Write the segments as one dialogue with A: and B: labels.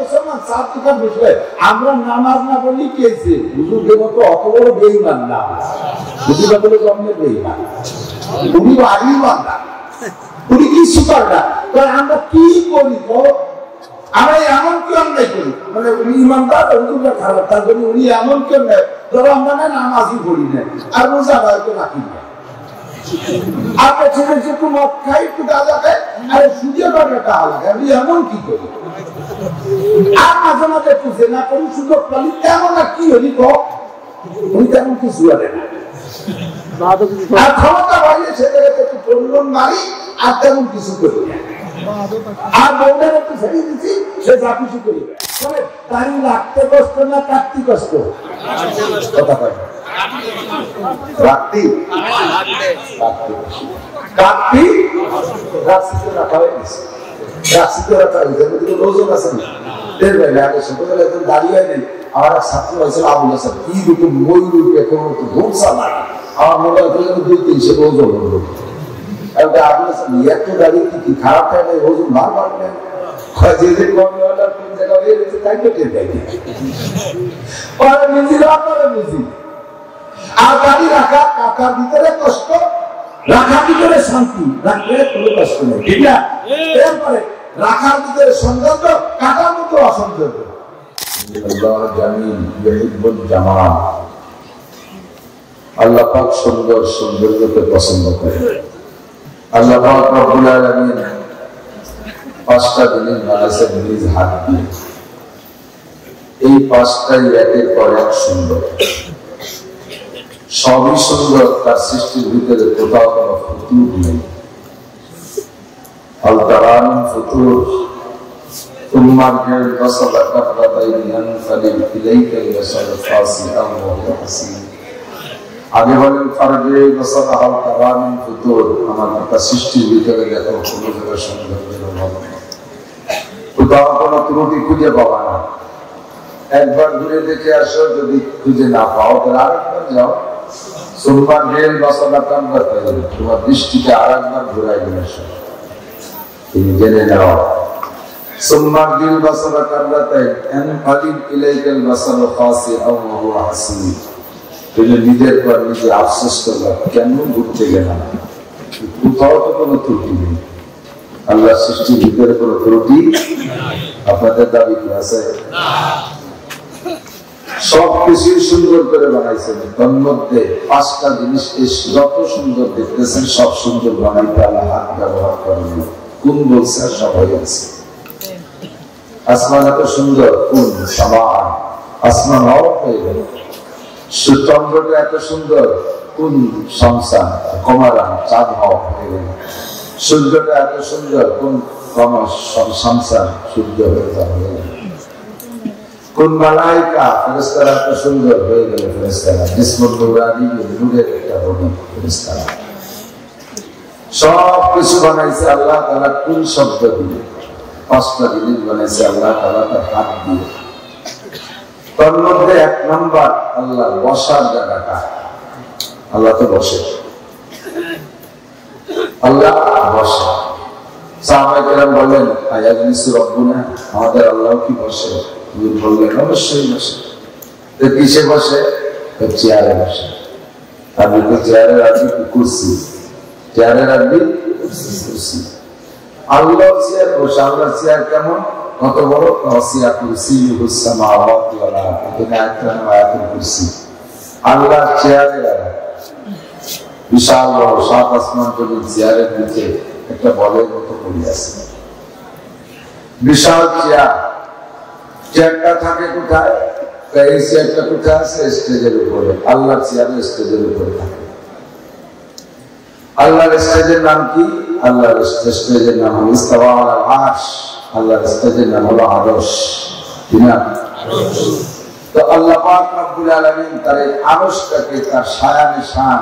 A: মুসলমান চার দোকান বসে আমরা নামাজ না বলি কি হয়েছে হুজুরদের মতো অত বড় বেঈমান না হুজুরা বলে জন্মে বেঈমান উনি আইমান না উনি কিছু করে না আমরা কি করি তো আমরা এমন কি অন্যায় করি মানে উনি ইমানদার হুজুররা খারাপ তার জন্য উনি এমন কি অন্যায় ধরো আমরা নামাজই পড়ি না আর রোজা হয়তো রাখি না আপনি ছেলে একটু মদ খাই একটু গাঁজা খাই আরে সুযোগ টাকা লাগে আমি এমন কি করি আর মাঝে মাঝে একটু জেনা করি সুযোগ পালি তেমন আর কি হলি উনি তেমন কিছু করে না আর ক্ষমতা বাড়িয়ে ছেলেকে একটু প্রলোভন মারি আর তেমন কিছু করি না আর বউদের একটু ছেড়ে দিচ্ছি সে যা কিছু করি দাঁড়িয়ে রাখতে কষ্ট না কাটতে কষ্ট কথা কয় রাখতে কাটতে রাখতে রাখা হয়ে গেছে রাখতে রাখা হয়ে গেছে রোজন আছে না দেড় বেলা আগে ছোটবেলা একদম দাঁড়িয়ে নেই আমার এক ছাত্র হয়েছিল আবুল হাসান কি দুটো ময়ূর এখন তো ধূমসা লাগে আমার মনে হয় 2-300 ওজন হলো আবুল হাসান এত দাঁড়িয়ে কি খারাপ হয় না ওজন বারবার নেই যে যে কমে হলো কোন জায়গায় হয়ে গেছে তাই তো টের দেয়নি পরে বুঝিল আপনারা বুঝি আর গাড়ি রাখা কাকার ভিতরে কষ্ট রাখার ভিতরে শান্তি রাখলে কোনো কষ্ট নেই ঠিক না এরপরে রাখার ভিতরে সৌন্দর্য কাটার মতো অসৌন্দর্য আল্লাহ জামিল ইউহিব্বুল জামাল আল্লাহ পাক সুন্দর সৌন্দর্যকে পছন্দ করে আল্লাহ পাক রব্বুল আলামিন 5টা জিনিস বানাইছেন নিজ হাত দিয়ে এই 5টাই একের পর এক সুন্দর সবই সুন্দর তার সৃষ্টির ভিতরে কোথাও কোনো ফুতুর নেই আল-তারান ফুতুর তুম্মার গেল বসলা কাফরাতাইন ইয়ানফালিল ইলাইকা ইয়াসাল ফাসিআন ওয়া হুয়া হাসিন আগে বলেন ফারজে বসলা আল-তারান ফুতুর আমার তার সৃষ্টির ভিতরে দেখো কোনো জায়গায় সৌন্দর্যের অভাব নেই কোথাও কোনো ত্রুটি খুঁজে পাবা না একবার ঘুরে দেখে আসো যদি খুঁজে না পাও তাহলে আরেকবার যাও সুম্মা গেল বসলা কাফরাতাইন তোমার দৃষ্টিকে আরেকবার ঘুরাই নিয়ে আসো তুমি জেনে নাও সুম্মা গেল বসলা কাফরাতাইন ইয়ানফালিল ইলাইকাল বাসারু খাসিআন ওয়া হুয়া হাসিন তুমি নিজের পর নিজে আফসোস করবে কেন ঘুরতে গেলাম কোথাও তো কোনো ত্রুটি নেই আল্লাহ সৃষ্টির ভিতরে কোনো ত্রুটি আপনাদের দাবি কি আছে সব কিছু সুন্দর করে বানাইছেন তার মধ্যে 5টা জিনিস যত সুন্দর দেখতেছেন সব সুন্দর বানাইতে আল্লাহ হাত ব্যবহার করেন কোন বলছে সব হয়ে গেছে আসমান এত সুন্দর কোন সমান আসমান হয়ে গেল চন্দ্রটা এত সুন্দর কোন সংসার কমারান চাঁদ হওয়া হয়ে গেল সূর্যটা এত সুন্দর কোন সংসার সূর্য হয়ে যাওয়া হয়ে গেল কোন মালাইকা ফেরেশতারা এত সুন্দর হয়ে গেল ফেরেশতারা জিসমুল নুরানি নূরের একটা বডি ফেরেশতারা সব কিছু বানাইছে আল্লাহ তাআলা কোন শব্দ দিয়ে 5টা জিনিস বানাইছে আল্লাহ তাআলা তার হাত দিয়ে তার মধ্যে 1 নাম্বার আল্লাহ বসার জায়গাটা আল্লাহ তো বসে আল্লাহ বসে সাহাবায়ে কেরাম বলেন আয়াজলিসু রাব্বুনা আমাদের আল্লাহ কি বসে হুজুর বললেন অবশ্যই বসে তো কিসে বসে চেয়ারে বসে আপনি তো চেয়ারে রাখি কুরসি চেয়ারে রাখবি কুরসি আল্লাহ চেয়ার বসে আল্লাহ চেয়ার কেমন কত বড় ওয়াসিয়া কুরসিয়ুস সামাওয়াতি ওয়াল আরদ এখানে আয়াতুল কুরসি আল্লাহর চেয়ারে বিশাল বড় 7 আসমান পর্যন্ত চেয়ারের নিচে একটা বলের মতো পড়ে আছে বিশাল চেয়ারটা থাকে কোথায় এই চেয়ারটা কোথায় আছে স্টেজের উপরে আল্লাহর চেয়ারে স্টেজের উপরে থাকে আল্লাহর স্টেজের নাম কি আল্লাহর স্টেজের নাম হলো ইস্তাওয়া আলাল আরশ আল্লাহর স্টেজের নাম হলো আরশ কি না তো আল্লাহ পাক রব্বুল আলামিন তার এই আরশটাকে তার শায়ানে শান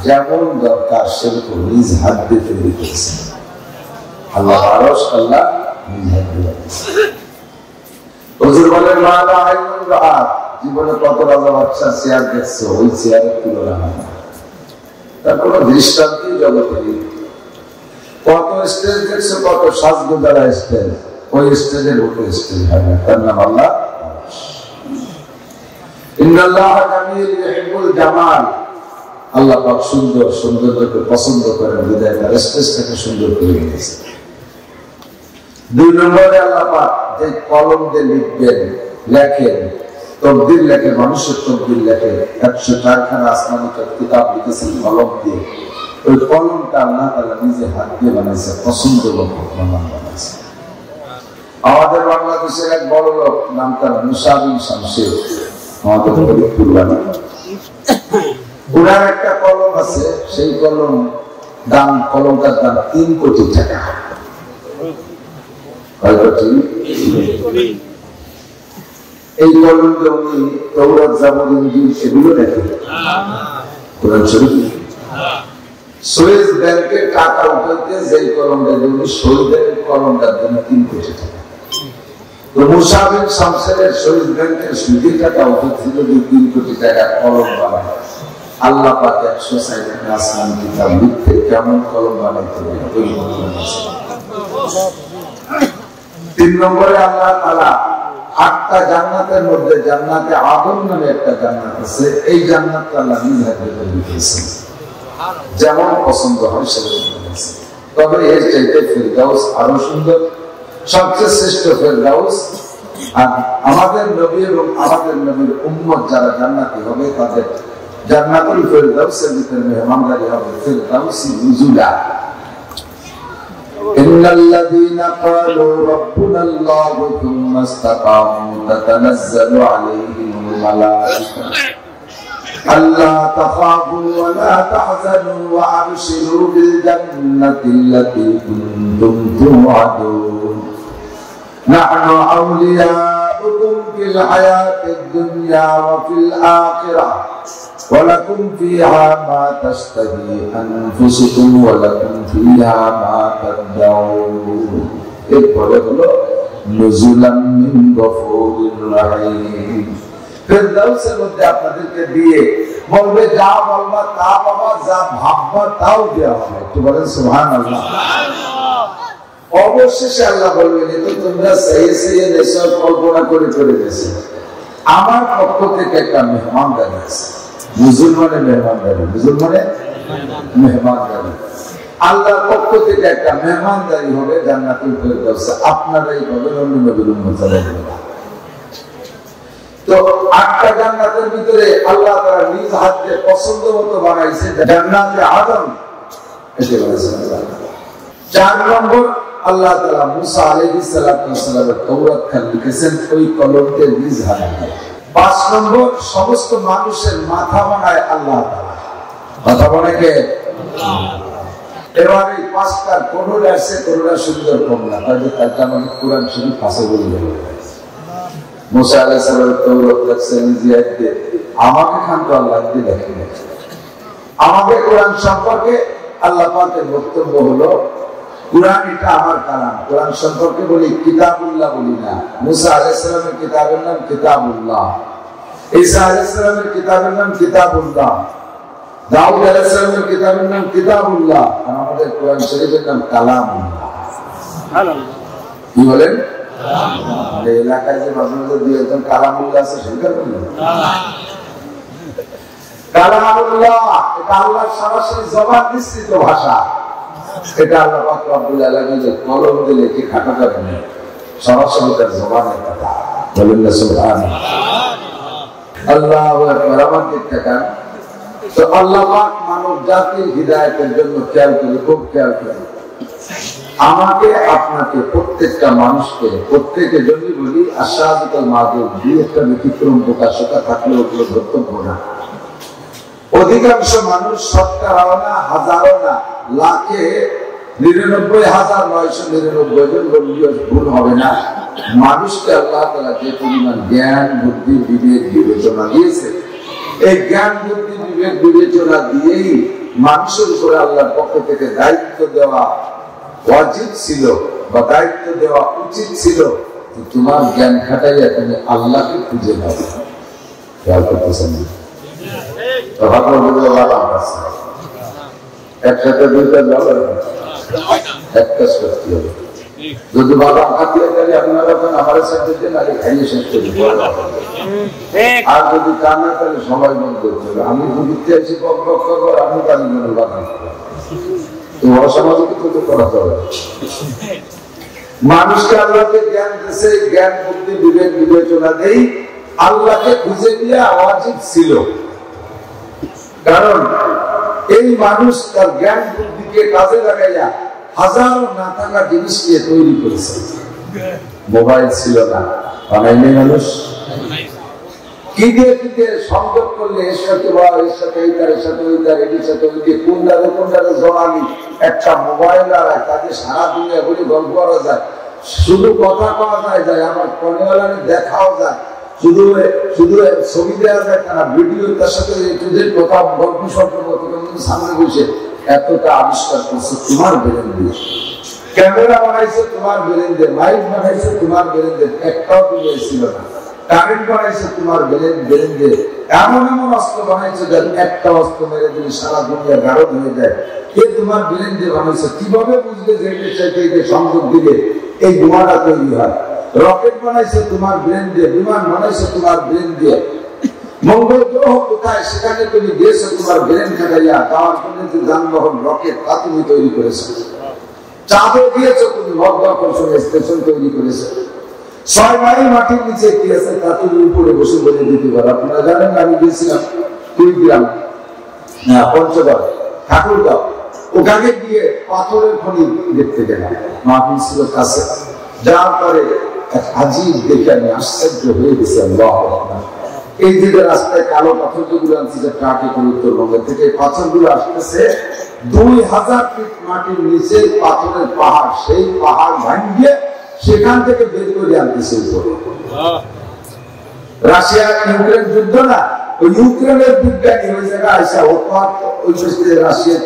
A: যেমন দরকার সেরকম নিজ হাত দিয়ে তৈরি করেছেন আল্লাহ আরশ আল্লাহ নিজ হাত দিয়ে হুজুর বলেন মালা আইনুন রাআত জীবনে কত রাজা বাদশা চেয়ার দেখছো ওই চেয়ারের তুলনা হয় না তার কোনো দৃষ্টান্তই জগতে নেই কত স্টেজ দেখছো কত সাজগোজারা স্টেজ ওই স্টেজের উপরে স্টেজ হবে, তার নাম আল্লাহ। ইন্নাল্লাহা জামিল ইউহিব্বুল জামাল, আল্লাহ পাক সুন্দর, সৌন্দর্যকে পছন্দ করেন, বিধায় তার স্টেজটাকে সুন্দর করে দিয়েছে। 2 নম্বরে আল্লাহ পাক যে কলম দিয়ে লিখবেন, লেখেন, তকদির লেখেন, মানুষের তকদির লেখেন, 104 খানা আসমানি কিতাব লিখেছেন কলম দিয়ে। ওই কলমটা আল্লাহ তাআলা নিজে হাত দিয়ে বানাইছে, পছন্দ মতো বানাইছে। আমাদের বাংলাদেশের এক বড় লোক, নাম তার মুসা বিন শামসের, আমাদের ফরিদপুর বাড়ি। ওনার একটা কলম আছে, সেই কলম দাম, কলমটার দাম 3 কোটি টাকা। এই কলম দিয়ে উনি তাওরাত, জাবুর, ইনজিল এগুলো লেখেন, কোরআন শরীফ। সুয়েজ ব্যাংকের টাকা উঠাইতে যেই কলমটা উনি শহীদের কলমটার জন্য 3 কোটি টাকা। তো মুসা বিন শামসের সুয়েজ ব্যাংকের সুদের টাকা উঠেছিল 3 কোটি টাকা কলম বানায়। আল্লাহ পাক 160 খানা আসমান কিতাব লিখতে কেমন কলম বানাইতে হবে। 3 নম্বরে আল্লাহ তাআলা 8টা জান্নাতের মধ্যে জান্নাতে আদম নামে একটা জান্নাত আছে, এই জান্নাতটা আল্লাহ নিজ হাতে তৈরি করেছেন, যেমন পছন্দ হয় সেরকম করেছেন। তবে এর চাইতে ফিরদাউস আরো সুন্দর, সবচেয়ে শ্রেষ্ঠ ফিরদাউস। আর আমাদের নবী এবং আমাদের নবীর উম্মত যারা জান্নাতি হবে, তাদের জান্নাতুল ফিরদাউসের ভিতরে মেহমানদারি হবে ফিরদাউসি নুজুলা। ইন্নাল্লাযীনা ক্বালু রাব্বুনাল্লাহু থুম্মা ইসতাকামু তাতানাজ্জালু আলাইহিমুল মালায়েকা আল্লা তাখাফু ওয়া লা তাহজানু ওয়া আবশিরু বিল জান্নাতিল্লাতী কুনতুম তু'আদুন নাহনু আউলিয়াউকুম ফিল হায়াতিদ দুনিয়া ওয়া ফিল আখিরাহ ওয়া লাকুম ফীহা মা তাশতাহি আনফুসুকুম ওয়া লাকুম ফীহা মা তাদউন। এরপরে হলো নুজুলাম মিন গফুরির রাহিম। ফিরদাউসের মধ্যে আপনাদেরকে দিয়ে বলবে যা বলবা তা পাবা, যা ভাববা তাও দেওয়া হবে। একটু বলেন সুবহানাল্লাহ। অবশেষে আল্লাহ বলবেন, তো তোমরা সেই সেই নেশার কল্পনা করে করে গেছে, আমার পক্ষ থেকে একটা মেহমানদারি আছে। নুজুল মানে মেহমানদারি, নুজুল মানে মেহমানদারি। আল্লাহর পক্ষ থেকে একটা মেহমানদারি হবে জান্নাতুল ফিরদাউসে, আপনারাই পাবেন, অন্য নবীর উম্মতরা পাবে না। তো 8টা জান্নাতের ভিতরে আল্লাহ তাআলা নিজ হাতে পছন্দ মতো বানাইছে জান্নাতে আদম, এটি বলেছেন আল্লাহ। 4 নম্বর আল্লাহ তাআলা মুসা আলাইহিস সালামের তাওরাত খান লিখেছেন ওই কলমকে নিজ হাতে। 5 নম্বর সমস্ত মানুষের মাথা বানায় আল্লাহ তাআলা। মাথা বানায় কে? এবার এই 5টার কোনটা আছে, কোনটা সুন্দর কমলা, তাহলে তার মানে কোরআন শরীফ পাশে বলে দেবে। মুসা আলাইহিস সালামের তাওরাত লেখছেন জিয়াদ দিয়ে, আমাকে খান তো আল্লাহ দিয়ে লেখেন। আমাদের কোরআন সম্পর্কে আল্লাহ পাকের বক্তব্য হলো কুরআন এটা আমার কালাম। কুরআন সম্পর্কে বলি কিতাবুল্লাহ বলি না। মুসা আলাইহিস সালামের কিতাবের নাম কিতাবুল্লাহ, ঈসা আলাইহিস সালামের কিতাবের নাম কিতাবুল্লাহ, দাউদ আলাইহিস সালামের কিতাবের নাম কিতাবুল্লাহ, আর আমাদের কুরআন শরীফের নাম কালামুল্লাহ। সুবহানাল্লাহ। কি বলেন? কালামুল্লাহ। এই এলাকায় যে মাঝে দিয়ে একজন কালামুল্লাহ আছে সেটা বলেন কালামুল্লাহ, এটা আল্লাহর সরাসরি জবান নিঃসৃত ভাষা। এটা আল্লাহ পাক রব্বুল আলামিন যে কলম দিয়ে লিখে খাতা করেন, সরাসরি তার জবানের কথা। বলেন না সুবহানাল্লাহ। আল্লাহু আকবার। আমার দিকটা কান তো আল্লাহ পাক মানব জাতির হিদায়াতের জন্য খেয়াল করে, খুব খেয়াল করে আমাকে আপনাকে প্রত্যেকটা মানুষকে প্রত্যেকের জন্য বলি আশাদুল মাদুদ দুই একটা ব্যতিক্রম প্রকাশতা থাকলে ওগুলো ধর্তব্য না। অধিকাংশ মানুষ শতকরাও না, হাজারও না, লাখে 99,999 জন বললেও ভুল হবে না। মানুষকে আল্লাহ তাআলা যে পরিমাণ জ্ঞান, বুদ্ধি, বিবেক, বিবেচনা দিয়েছে, এই জ্ঞান, বুদ্ধি, বিবেক, বিবেচনা দিয়েই মানুষের উপরে আল্লাহর পক্ষ থেকে দায়িত্ব দেওয়া ওয়াজিব ছিল বা দায়িত্ব দেওয়া উচিত ছিল। তোমার জ্ঞান খাটাইয়া তুমি আল্লাহকে খুঁজে নাও। খেয়াল করতেছেন না? একসাথে 2টা একটা করতে হবে। যদি বাদাম খাতিয়ে গেলে আপনারা আমার সাথে আগে খাইয়ে শেষ করি, আর যদি তা না তাহলে সবাই বন্ধ করতে হবে। আমি ঘুরতে আসি পক্ষ কর, আমি পানি করে বাদাম অসামাজিক তো করা যাবে। মানুষকে আল্লাহকে জ্ঞান দিয়েছে, জ্ঞান বুদ্ধি বিবেক বিবেচনা দেই আল্লাহকে খুঁজে দিয়ে ওয়াজিব ছিল। কারণ এই মানুষ তার জ্ঞান বুদ্ধিকে কাজে লাগাইয়া হাজারো না থাকা জিনিসকে তৈরি করেছে। মোবাইল ছিল না, বানাইনি মানুষ কি দিয়ে কি দিয়ে সংযোগ করলে এর সাথে বা এর সাথে এইটার, এর সাথে ওইটার, এটির সাথে ওই দিয়ে কোনটারে জড়ালি একটা মোবাইল আর তাদের সারা দুনিয়া করে গল্প করা যায়, শুধু কথা কওয়া যায়, আমার কনেওয়ালাকে দেখাও যায়, শুধু ছবি দেওয়া যায় না, ভিডিও তার সাথে কথা গল্প সম্পর্ক সামনে বসে এতটা আবিষ্কার করছে তোমার ব্রেন দিয়ে। ক্যামেরা বানাইছে তোমার ব্রেন দিয়ে, লাইট বানাইছে তোমার ব্রেন দিয়ে, একটাও তুমি ছিল না। কারেন্ট বানাইছে তোমার ব্রেন দিয়ে, এমন এমন অস্ত্র বানাইছে যার একটা অস্ত্র মেরে দিলে সারা দুনিয়া গাঢ় হয়ে যায়। এ তোমার ব্রেন দিয়ে বানাইছে। কিভাবে বুঝলে যে এটা চাইতে সংযোগ দিলে এই বোমাটা তৈরি হয়? রকেট বানাইছে তোমার ব্রেন দিয়ে, বিমান বানাইছে তোমার ব্রেন দিয়ে। মঙ্গল গ্রহ কোথায় সেখানে তুমি গিয়েছো তোমার ব্রেন খাটাইয়া, যাওয়ার জন্য যে যানবাহন রকেট তা তুমি তৈরি করেছো। চাঁদে গিয়েছো তুমি, মধ্যাকর্ষণ স্টেশন তৈরি করেছো। 6 মাইল মাটির নিচে কি আছে তা তুমি উপরে বসে বলে দিতে পারো। আপনারা জানেন আমি গিয়েছিলাম কুড়িগ্রাম, পঞ্চগড়, ঠাকুরগাঁও, ওখানে গিয়ে পাথরের খনি দেখতে গেলাম। মাহফিল ছিল কাছে, যাওয়ার পরে হাজির দেখে আমি আশ্চর্য হয়ে গেছি। এই যে রাস্তায় কালো পাথর যেগুলো আনছে যে ট্রাকে করে উত্তরবঙ্গের থেকে, পাথরগুলো আসতেছে 2000 ফিট মাটির নিচে পাথরের পাহাড়, সেই পাহাড় ভাঙিয়ে সেখান থেকে বের করে আনতেছে উপরে। রাশিয়া ইউক্রেন যুদ্ধ না, ওই ইউক্রেনের বিজ্ঞানী ওই জায়গায় আইসা ওই রাশিয়া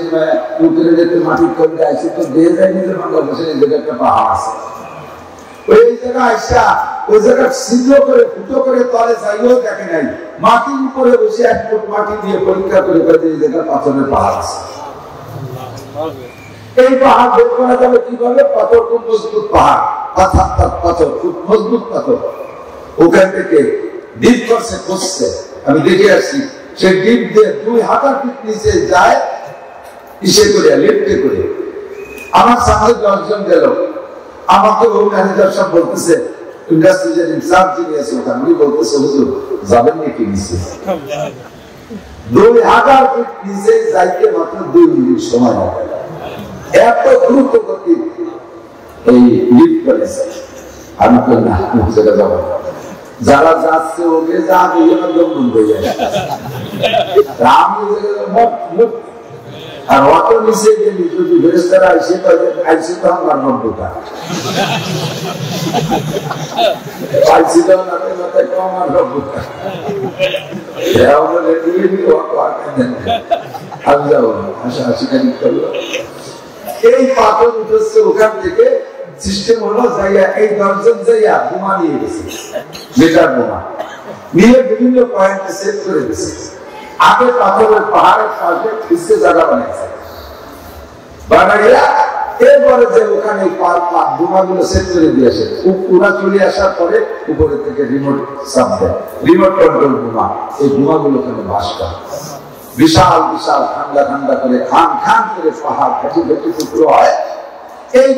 A: ইউক্রেনের মাটির তৈরি আইসে তো দিয়ে যায় নিজের বাংলাদেশের এই জায়গায় একটা পাহাড় আছে, ওই জায়গায় আইসা ওই জায়গা ছিদ্র করে ফুটো করে তলে যাইও দেখে নাই, মাটির উপরে বসে 1 ফুট মাটি দিয়ে পরীক্ষা করে এই জায়গায় পাথরের পাহাড় আছে। এই পাহাড় বের করা যাবে কিভাবে? পাথর খুব মজবুত পাহাড়, পাথর খুব মজবুত পাথর। ওখান থেকে ডিপ করছে, আমি দেখে আসছি, সেই ডিপ দিয়ে 2000 ফিট নিচে যায়, ইসে করে লিফটে করে। আমার সামনে 10 জন গেল, আমাকে ওই ম্যানেজার সব বলতেছে, ইন্ডাস্ট্রিজের ইনচার্জ যিনি আছে ওখানে, উনি বলতেছে হুজুর যাবেন নাকি নিচে? 2000 ফিট নিচে যাইতে মাত্র 2 মিনিট সময় লাগে। এত দ্রুত গতি এই লিফট করেছে। আমি তো না সেটা যাবো, যারা যাচ্ছে ওকে যা দিয়ে বন্ধ হয়ে যায়। আর অত নিচে গেলি যদি ফেরেশতারা আইসে তো আমার নব্বটা আইসি তো নাতে মাথায় কম আর নব্বটা আমি যাবো না, হাসি খালি করলো। এই পাথর উঠেছে ওখান থেকে, সিস্টেম হলো যাইয়া এই 10 জন যাইয়া বোমা নিয়ে গেছে, মেটার বোমা নিয়ে বিভিন্ন পয়েন্টে সেট করে গেছে। আগে পাথরের পাহাড়ের পাশে পিছিয়ে জায়গা বানাইছে, বানাইয়া এরপরে যে ওখানে বোমাগুলো সেট করে দিয়েছে, ওরা চলে আসার পরে উপরে থেকে রিমোট চাপ দেয়, রিমোট কন্ট্রোল বোমা। এই বোমাগুলো ওখানে বাস করে, বিশাল বিশাল ঠান্ডা ঠান্ডা করে খান খান করে পাহাড় ফেটে ফেটে টুকরো হয়। এই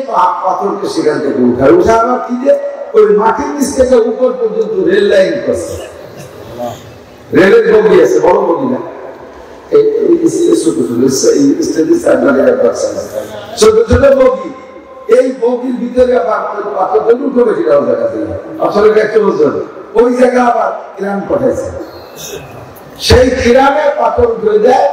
A: পাথরকে সেখান থেকে উঠায়, উঠে আবার কি দিয়ে ওই মাটির নিচ থেকে উপর পর্যন্ত রেল লাইন করছে। রেলের বগি আছে, বড় বগি না, ছোট ছোট বগি। এই বগির ভিতরে আবার পাথর উঠবে, সেটাও দেখা যায় আসলে একটা বছর ওই জায়গা আবার কিরান পাঠাইছে, সেই কিরানে পাথর উঠে দেয়।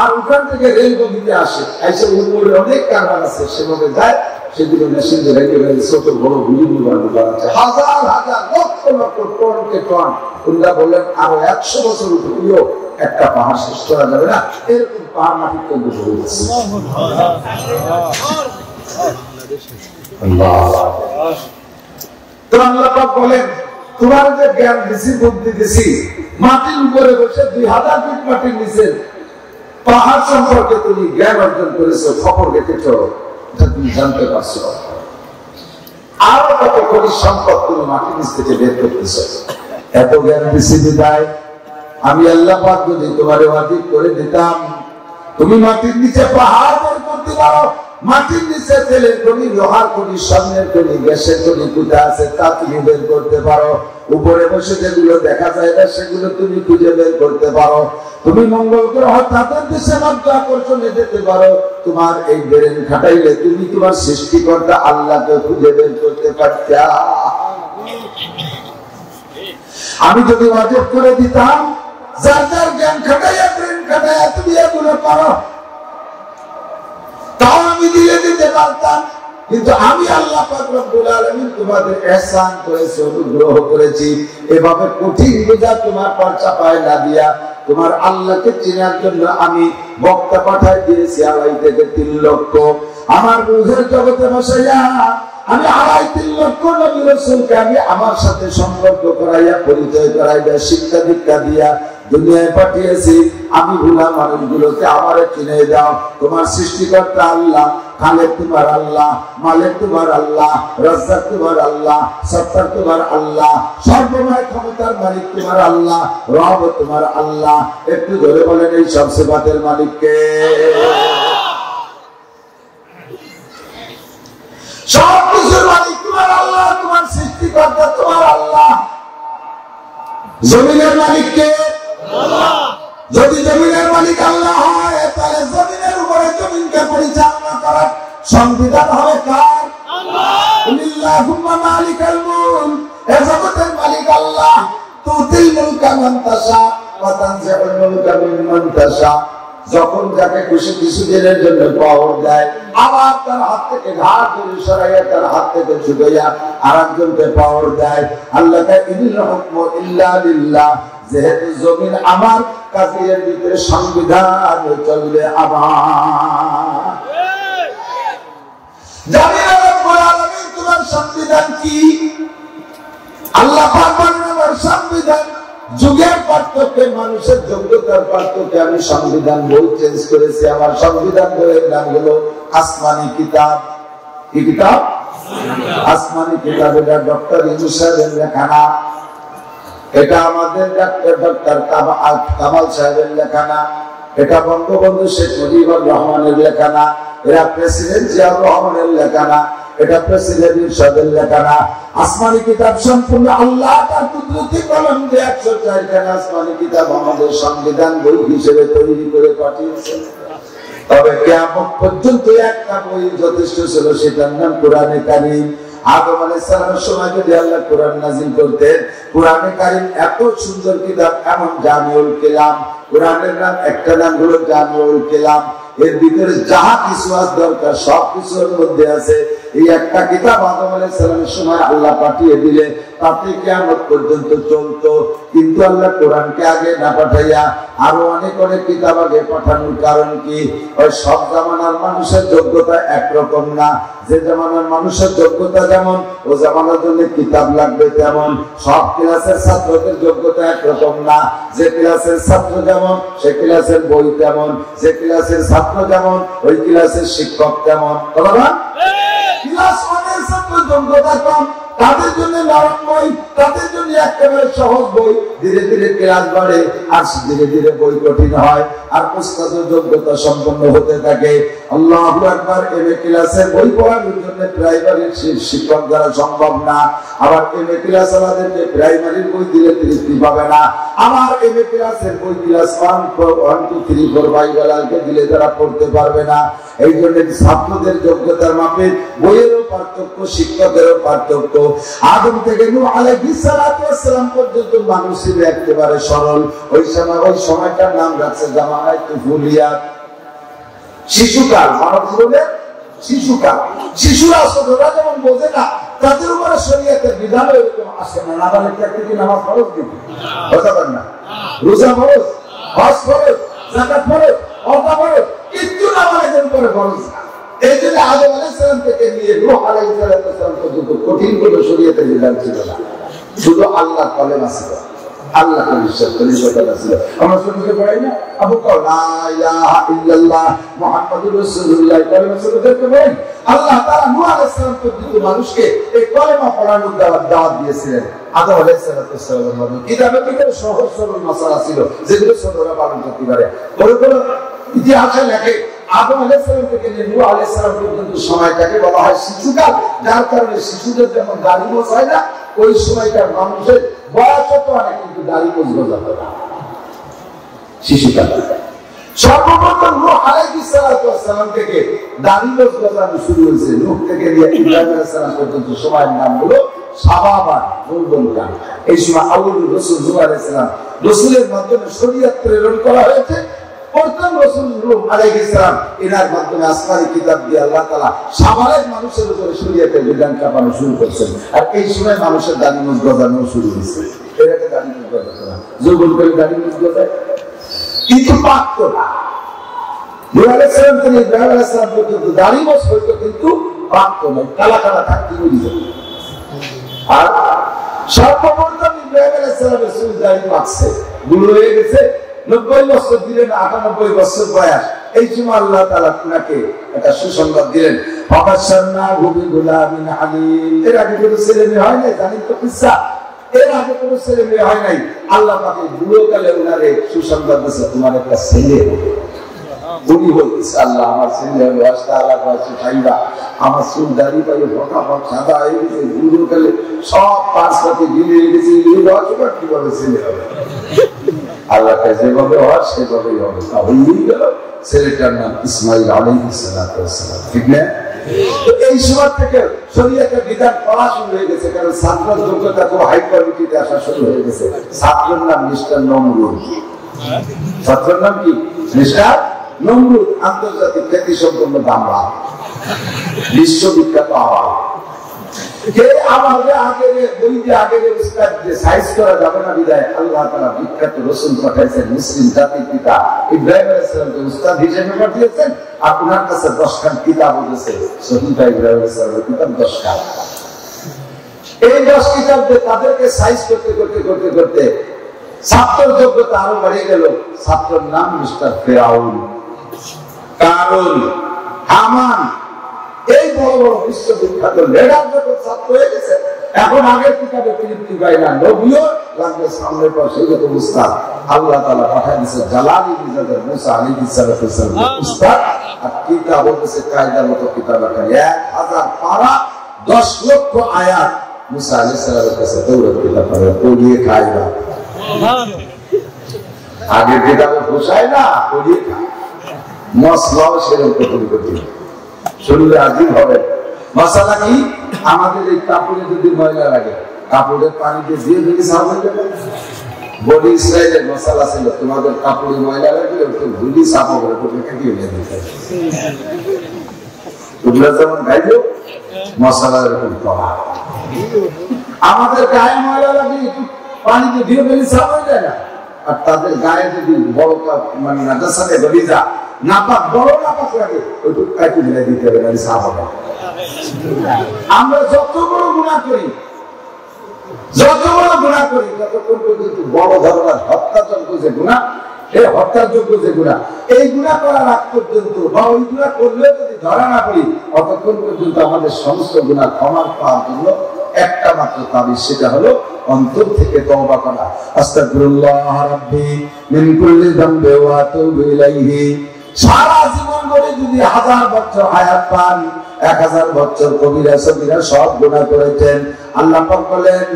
A: আর ওখান থেকে রেল বগিতে আসে, এসে উপরে অনেক কারবার আছে, সেভাবে যায়। সেদিকে মেশিন দিয়ে রেখে ছোট বড় গুলি বানাচ্ছে, হাজার হাজার লক্ষ লক্ষ টনকে টন। উল্লা বললেন আরো 100 বছর উঠলেও একটা পাহাড় শেষ করা যাবে না, এরকম পাহাড় মাটি তৈরি করে দিচ্ছে। তো আল্লাহ পাক বলেন তোমার যে জ্ঞান দিছি, বুদ্ধি দিছি, মাটির উপরে বসে 2000 ফিট মাটির নিচে পাহাড় সম্পর্কে তুমি জ্ঞান অর্জন করেছো, খবর রেখেছো, তুমি জানতে পারছো। আরো কত কোটি সম্পদ তুমি মাটির নিচ থেকে বের করতেছ। এত জ্ঞান দিছি বিদায় আমি আল্লাহ পাক যদি তোমার ওয়াজিব করে দিতাম, তুমি মাটির নিচে পাহাড় বের করতে পারো, মাটির নিচে তেলের খনি, লোহার খনি, স্বর্ণের খনি, গ্যাসের খনি কোথা আছে তা তুমি বের করতে পারো। উপরে বসে যেগুলো দেখা যায় না সেগুলো তুমি খুঁজে বের করতে পারো। তুমি মঙ্গল গ্রহ তাদের দেশে মাত্র আকর্ষণে যেতে পারো। তোমার এই ব্রেন খাটাইলে তুমি তোমার সৃষ্টিকর্তা আল্লাহকে খুঁজে বের করতে পারতা। আমি যদি ওয়াজিব করে দিতাম, যার যার জ্ঞান খাটাইয়া ব্রেন খাটাইয়া তুমি এগুলো করো, তাও আমি দিয়ে দিতে পারতাম। কিন্তু আমি আল্লাহ পাক রব্বুল আলামিন তোমাদের ইহসান করেছি, অনুগ্রহ করেছি, এভাবে কঠিন বোঝা তোমার পর চাপায় না দিয়া তোমার আল্লাহকে চেনার জন্য আমি বক্তা পাঠাই দিয়েছি 2.5 থেকে 3 লক্ষ। আমার রুহের জগতে বসাইয়া আমি 2.5-3 লক্ষ নবী রাসূলকে আমি আমার সাথে সম্পর্ক করাইয়া, পরিচয় করাইয়া, শিক্ষা দীক্ষা দিয়া দুনিয়ায় পাঠিয়েছি। আমি ভুলা মানুষগুলোকে আমারে চিনে দাও। তোমার সৃষ্টিকর্তা আল্লাহ, খালেক তোমার আল্লাহ, মালিক তোমার আল্লাহ, রাজ্জাক তোমার আল্লাহ, সত্তার তোমার আল্লাহ, সর্বময় ক্ষমতার মালিক তোমার আল্লাহ, রব তোমার আল্লাহ। একটু ধরে বলেন এই সব সিফাতের মালিককে। সব কিছুর মালিক তোমার আল্লাহ, তোমার সৃষ্টিকর্তা তোমার আল্লাহ। জমিনের মালিককে আল্লাহ। যদি জমিনের মালিক আল্লাহ হয়, তাহলে জমিনের উপরে জমিনকে পরিচালনা করার সংবিধান হবে কার? আল্লাহ। আল্লাহুম্মা মালিকাল মুলক, এই জগতের মালিক আল্লাহ। তুতিল মুলকা মান তাশা ওয়া তানজিউল মুলকা মিম্মান তাশা। যখন যাকে খুশি কিছুদিনের জন্য পাওয়ার দেয়, আবার তার হাত থেকে ঘাট ধরে সরাইয়া তার হাত থেকে ছুটাইয়া আরেকজনকে পাওয়ার দেয়। আল্লাহ কা ইনিল হুকমু ইল্লা লিল্লাহ। যেহেতু জমিন আমার, কাজে এর ভিতরে সংবিধান চলবে আমার। জানি না রব্বুল আলামিন তোমার সংবিধান কি? আল্লাহ পাক বলেন আমার সংবিধান যুগের পার্থক্যে, মানুষের যোগ্যতার পার্থক্যে আমি সংবিধান বই চেঞ্জ করেছি। আমার সংবিধান বইয়ের নাম হলো আসমানি কিতাব। কি কিতাব? আসমানি কিতাব। এটা ডক্টর ইউনূস সাহেবের লেখা না, এটা আমাদের ডক্টর কামাল সাহেবের লেখা না, এটা বঙ্গবন্ধু শেখ মুজিবুর রহমানের লেখা না, এটা প্রেসিডেন্ট জিয়াউর রহমানের লেখা না, এটা প্রেসিডেন্ট ইরশাদের লেখা না। আসমানি কিতাব সম্পূর্ণ আল্লাহ তার কুদরতি কলম দিয়ে 104 খানা আসমানি কিতাব আমাদের সংবিধান বই হিসেবে তৈরি করে পাঠিয়েছেন। তবে কিয়ামত পর্যন্ত একটা বই যথেষ্ট ছিল, সেটার নাম কোরআনে কারীম। আদম আলাইহিস সালামের সময় যদি আল্লাহ কোরআন নাযিল করতেন, কোরআনে কারীম এত সুন্দর কিতাব, এমন জামিউল কালাম। কোরআনের নাম একটা নাম হলো জামিউল কালাম। এর ভিতরে যাহা কিছু আজ দরকার সব কিছুর মধ্যে আছে। এই একটা কিতাব আদম আলাইহিস সালামের সময় আল্লাহ পাঠিয়ে দিলে তাতে কিয়ামত পর্যন্ত চলতো। কিন্তু আল্লাহ কোরআনকে আগে না পাঠাইয়া আরো অনেক অনেক কিতাব আগে পাঠানোর কারণ কি? ওই সব জামানার মানুষের যোগ্যতা একরকম না। যে জামানার মানুষের যোগ্যতা যেমন, ও জামানার জন্য কিতাব লাগবে তেমন। সব ক্লাসের ছাত্রদের যোগ্যতা একরকম না। যে ক্লাসের ছাত্র যেমন, সে ক্লাসের বই তেমন। যে ক্লাসের ছাত্র যেমন, ওই ক্লাসের শিক্ষক তেমন। ক্লাস 1-এর ছাত্র যোগ্যতা কম, তাদের জন্য নরম বই, তাদের জন্য একেবারে সহজ বই। ধীরে ধীরে ক্লাস বাড়ে, আর ধীরে ধীরে বই কঠিন হয়, আর উস্তাদের যোগ্যতা সম্পন্ন হতে থাকে। আল্লাহু আকবার। এমএ ক্লাসের বই পড়ানোর জন্য প্রাইমারির শিক্ষক দ্বারা সম্ভব না। আবার এমএ ক্লাস আমাদেরকে প্রাইমারির বই দিলে তৃপ্তি পাবে না। আমার এমএ ক্লাসের বই ক্লাস 1, 2, 3, 4, 5 বেলাকে দিলে তারা পড়তে পারবে না। এই জন্য ছাত্রদের যোগ্যতার মাপে বইয়েরও পার্থক্য, শিক্ষকেরও পার্থক্য। আদম থেকে নূহ আলাইহিস সালাতু ওয়াস সালাম পর্যন্ত মানুষ ছিল একেবারে সরল। ওই সময়টার নাম রাখছে জামানায়ে তুফুলিয়াত, শিশুকাল। মানব জীবনের শিশুকাল। শিশুরা ছোটরা যেমন বোঝে না, তাদের উপরে শরীয়তের বিধান এরকম আসে না। নাবালিগ ব্যক্তিকে নামাজ ফরজ দিবে, কথা বলেন না? রোজা ফরজ, হজ ফরজ, যাকাত ফরজ, ওয়াকফ ফরজ, কিছু নাবালিগের উপরে ফরজ না। এই জন্য আদম আলাইহিস সালাম থেকে নিয়ে নূহ আলাইহিস সালাম পর্যন্ত কঠিন কোনো শরীয়তের বিধান ছিল না, শুধু আল্লাহর কলেমা ছিল। আল্লাহকে বিশ্বাস করি কথা ছিল। আমরা শুনতে পাই না আবু বকর লা ইলাহা ইল্লাল্লাহ মুহাম্মাদুর রাসূলুল্লাহ কালেমা শুনতে পাই। আল্লাহ তাআলা নূহ আলাইহিস সালাম পর্যন্ত মানুষকে এই কালেমা পড়ানোর দাওয়াত দিয়েছিলেন। আদম আলাইহিস সালামের মধ্যে কিতাবের ভিতরে সহজ সরল মাসালা ছিল যেগুলো ছোটরা পালন করতে পারে। বড় বড় ইতিহাসে লেখে আদম আলাইহিস সালাম থেকে নূহ আলাইহিস সালাম পর্যন্ত সময়টাকে বলা হয় শিশুকাল, যার কারণে শিশুদের যেমন দাড়ি মোছ হয় না, ওই সময়কার মানুষের বয়স তো অনেক কিন্তু দাড়ি মোছ গজাতো না শিশুকাল। সর্বপ্রথম নূহ আলাইহিস সালাম থেকে দাড়ি মোছ গজানো শুরু হয়েছে। নূহ থেকে নিয়ে ইব্রাহিম আলাইহিস সালাম পর্যন্ত সময়ের নাম হলো সাবাবান যৌবনকাল। এই সময় আউয়াল রাসূল নূহ আলাইহিস সালাম রাসূলের মাধ্যমে শরীয়ত প্রেরণ করা হয়েছে। প্রথম রাসূল নূহ আলাইহিস সালাম এনার মাধ্যমে আসমানি কিতাব দিয়ে আল্লাহ তাআলা সাবালের মানুষের উপরে শরীয়তের বিধান চাপানো শুরু করেছেন। আর এই সময় মানুষের দাড়ি মোছ গজানো শুরু হয়েছে। এটাকে দাড়ি মোছ গজাতো না, যৌবনকালে দাড়ি মোছ গজায় কিন্তু পাকতো না। নূহ আলাইহিস সালাম থেকে ইব্রাহিম আলাইহিস সালাম পর্যন্ত দাড়ি মোছ হইতো কিন্তু পাকতো না, কালা কালা থাকতে মরে যেত। আর সর্বপ্রথম ইব্রাহিম আলাইহিস সালামের চুল দাড়ি পাকছে, বুড়ো হয়ে গেছে, 90 বছর দিলেন, 98 বছর বয়স। এই সময় আল্লাহ তাআলা তাকে একটা সুসংবাদ দিলেন, ফাবাশশারনাহু বিগুলামিন হালিম। এর আগে কোনো ছেলে মেয়ে হয় নাই, জানেন তো কিসসা? এর আগে কোনো ছেলে মেয়ে হয় নাই। আল্লাহ পাকে বুড়ো কালে উনারে সুসংবাদ দিয়েছে, তোমার একটা ছেলে হবে। উনি বলতেছে, আল্লাহ আমার ছেলে হবে, আল্লাহ বয়সে খাইবা, আমার চুল দাড়ি পাই ফটাফট সাদা হয়ে গেছে, বুড়ো কালে সব পাঁচ পাতে গিলে গেছে, কিভাবে ছেলে হবে? আল্লাহকে যেভাবে হয় সেভাবেই হবে। হয়েই গেল, ছেলেটার নাম ইসমাঈল আলাইহিস সালাম। ঠিক না? এই সময় থেকে শরীয়তের বিধান পড়া শুরু হয়ে গেছে, কারণ ছাত্রের যোগ্যতা খুব হাই কোয়ালিটিতে আসা শুরু হয়ে গেছে। ছাত্রের নাম মিস্টার নমরুদ। ছাত্রের নাম কি? মিস্টার নমরুদ। আন্তর্জাতিক খ্যাতি সম্পন্ন বাংলা, বিশ্ববিখ্যাত আওয়াজ। মুসলিম জাতির পিতা ইব্রাহিম আলাইহিস সালামকে উস্তাদ হিসেবে পাঠিয়েছেন। আপনার কাছে 10খান কিতাব রয়েছে, সহিহ ইব্রাহিম আলাইহিস সালামের কিতাব 10খান। এই 10 কিতাব দিয়ে তাদেরকে সাইজ করতে করতে করতে করতে ছাত্রের যোগ্যতা আরো বেড়ে গেল। ছাত্রের নাম মিস্টার ফিরাউন, কারুন, হামান। এই বড় বড় বিশ্ববিখ্যাত লেডার যখন ছাত্র হয়ে গেছে, এখন আগের কিতাবে তৃপ্তি পায় না, নবীও লাগবে সামনে পাশে যত উস্তাদ। আল্লাহ তাআলা পাঠিয়ে দিয়েছে জালালি মিজাজের মুসা আলাইহিস সালাম উস্তাদ। আর কিতাব হচ্ছে কায়দার মতো কিতাব, 1000 পারা 10 লক্ষ আয়াত মুসা আলাইহিস সালামের কাছে দৌড়াতে কিতাব পড়িয়ে খায়বা। আগের কিতাবে পোষায় না, পড়িয়ে খায়। মশলাও সেরকম করতে শরীরে আজিব হবে। মশলা কি? আমাদের এই কাপড়ে যদি ময়লা লাগে, কাপড়ের পানিতে দিয়ে দিলে সাফ হয়ে যাবে। বডি ইসরায়েলের মশলা ছিল, তোমাদের কাপড়ে ময়লা লাগলে ওকে ধুলি সাফ করে তোকে কেটে নিয়ে দিতে। তোমরা যেমন গাইলো মশলা এরকম করা। আমাদের গায়ে ময়লা লাগলে একটু পানিতে দিয়ে দিলে সাফ হয়ে যায় না। আর তাদের গায়ে যদি বড় মানে নাজাসাতে গলিজা নাপাক, বড় নাপাক লাগে, ওইটু কাটি দিলে দিতে হবে, না সাফ হবে। আমরা যত বড় গুনাহ করি, যতক্ষণ পর্যন্ত বড় ধরনের হত্যাযোগ্য যে গুনাহ, এই হত্যাযোগ্য যে গুনাহ, এই গুনাহ করার আগ পর্যন্ত বা ওই গুনাহ করলেও যদি ধরা না পড়ি, ততক্ষণ পর্যন্ত আমাদের সমস্ত গুনাহ ক্ষমা পাওয়ার জন্য একটা মাত্র তাবিজ, সেটা হলো অন্তর থেকে তওবা করা। আস্তাগফিরুল্লাহ রাব্বি মিন কুল্লি যামবি ওয়া আতুবু ইলাইহি। সারা জীবন ধরে যদি 1000 বছর হায়াত পান, 1000 বছর কবিরা সগীরা সব গুনাহ করেছেন, আল্লাহ পাক বলেন,